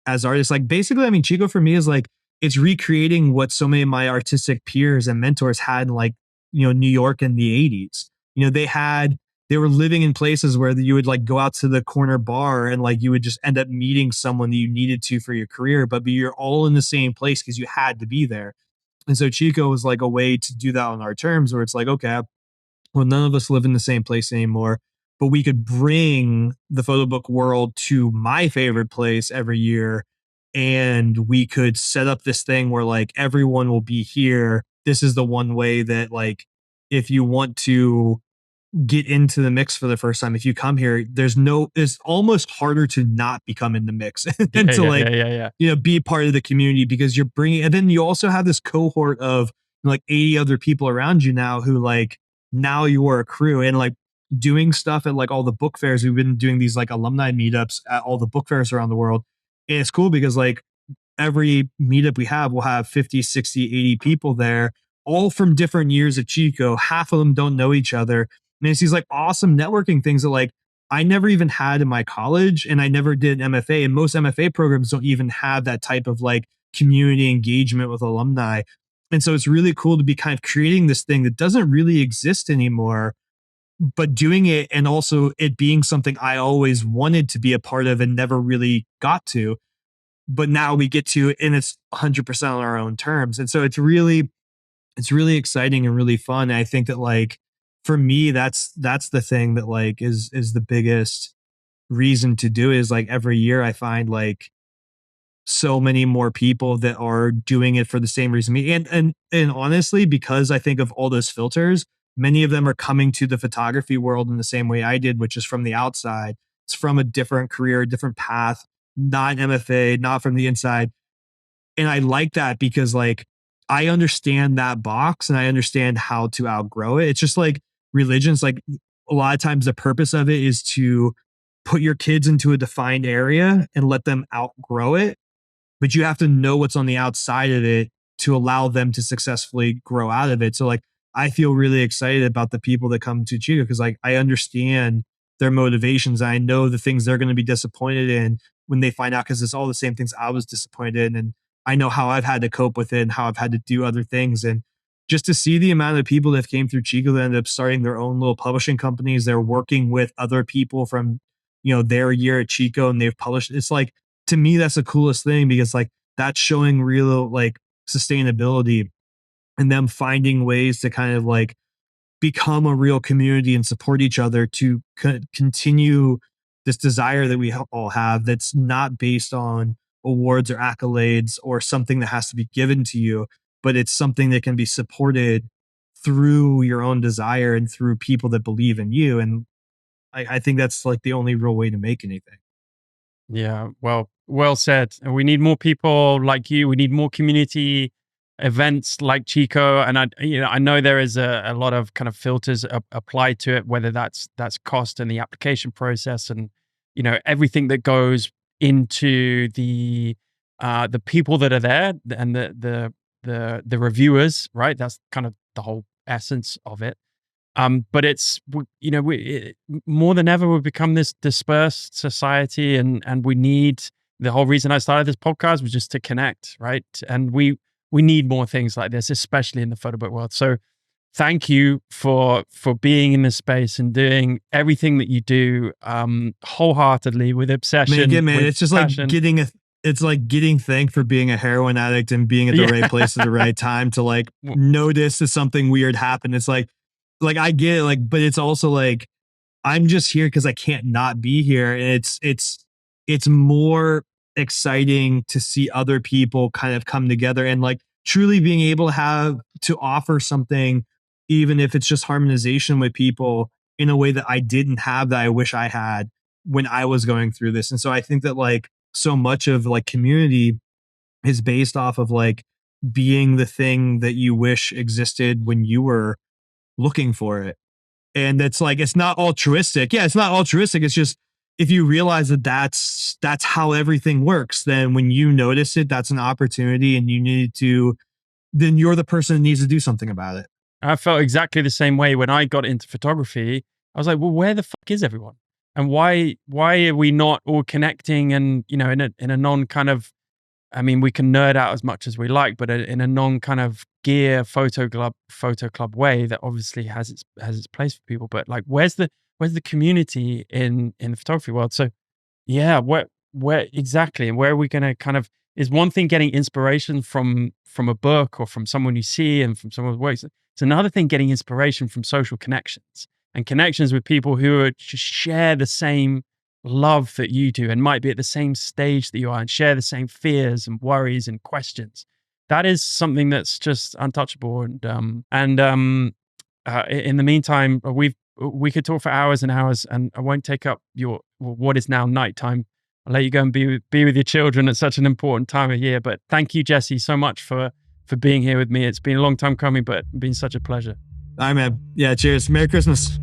as artists. Like, basically, I mean, Chico for me is like, it's recreating what so many of my artistic peers and mentors had in like, New York in the 80s. They were living in places where you would like go out to the corner bar and like you would just end up meeting someone that you needed to for your career, but you're all in the same place because you had to be there. And so Chico was like a way to do that on our terms, where it's like, okay, well, none of us live in the same place anymore, but we could bring the photo book world to my favorite place every year. And we could set up this thing where like everyone will be here. This is the one way that like, if you want to get into the mix for the first time, if you come here, it's almost harder to not become in the mix and Yeah, to yeah, like, yeah, yeah, yeah. be part of the community, because you're bringing, and then you also have this cohort of like 80 other people around you now, who like, now you are a crew, and like doing stuff at like all the book fairs. We've been doing these like alumni meetups at all the book fairs around the world. And it's cool because like every meetup we have will have 50, 60, 80 people there, all from different years of Chico. Half of them don't know each other. And it's these like awesome networking things that like I never even had in my college, and I never did MFA. And most MFA programs don't even have that type of like community engagement with alumni. And so it's really cool to be kind of creating this thing that doesn't really exist anymore, but doing it, and also it being something I always wanted to be a part of and never really got to. But now we get to it, and it's 100% on our own terms. And so it's really exciting and really fun. And I think that like for me, that's the thing that like is the biggest reason to do it, is like every year I find like so many more people that are doing it for the same reason me. And honestly, because I think of all those filters, many of them are coming to the photography world in the same way I did, which is from the outside. It's from a different career, a different path, not an MFA, not from the inside. And I like that because like I understand that box and I understand how to outgrow it. It's just like religions, like a lot of times the purpose of it is to put your kids into a defined area and let them outgrow it, but you have to know what's on the outside of it to allow them to successfully grow out of it. So like I feel really excited about the people that come to Chico, because like I understand their motivations. I know the things they're going to be disappointed in when they find out, because it's all the same things I was disappointed in. And I know how I've had to cope with it and how I've had to do other things. And just to see the amount of people that came through Chico that ended up starting their own little publishing companies, they're working with other people from, their year at Chico, and they've published. It's like, to me, that's the coolest thing, because like that's showing real like sustainability, and them finding ways to kind of like become a real community and support each other to continue this desire that we all have, that's not based on awards or accolades or something that has to be given to you, but it's something that can be supported through your own desire and through people that believe in you. And I think that's like the only real way to make anything. Yeah, well said. And we need more people like you. We need more community. events like Chico, and I know there is a lot of kind of filters applied to it, whether that's cost and the application process, and everything that goes into the people that are there and the reviewers, right? That's kind of the whole essence of it. But it's more than ever we've become this dispersed society, and we need, the whole reason I started this podcast was just to connect, right? And we need more things like this, especially in the photo book world. So thank you for being in this space and doing everything that you do wholeheartedly, with obsession. It's just passion. like getting thanked for being a heroin addict and being at the right place at the right time to like notice that something weird happened. It's like I get it, like, but it's also like, I'm just here because I can't not be here. And it's more exciting to see other people kind of come together and like truly being able to offer something, even if it's just harmonization with people in a way that I didn't have, that I wish I had when I was going through this. And so I think that like so much of like community is based off of like being the thing that you wish existed when you were looking for it. And it's like, it's not altruistic. Yeah, it's not altruistic. It's just, if you realize that that's how everything works, then when you notice it, that's an opportunity, and then you're the person that needs to do something about it. I felt exactly the same way when I got into photography. I was like, well, where the fuck is everyone? And why are we not all connecting? And, in a non kind of, I mean, we can nerd out as much as we like, but in a non kind of gear photo club way that obviously has its place for people. But like, where's the community in the photography world? So yeah, where exactly, and where are we going to kind of, is one thing getting inspiration from a book or from someone you see and from someone's works. It's another thing getting inspiration from social connections and connections with people who just share the same love that you do and might be at the same stage that you are and share the same fears and worries and questions. That is something that's just untouchable. And in the meantime, we could talk for hours and hours, and I won't take up your what is now nighttime. I'll let you go and be with your children at such an important time of year. But thank you, Jesse, so much for being here with me. It's been a long time coming, but it's been such a pleasure. All right, man. Yeah, cheers. Merry Christmas.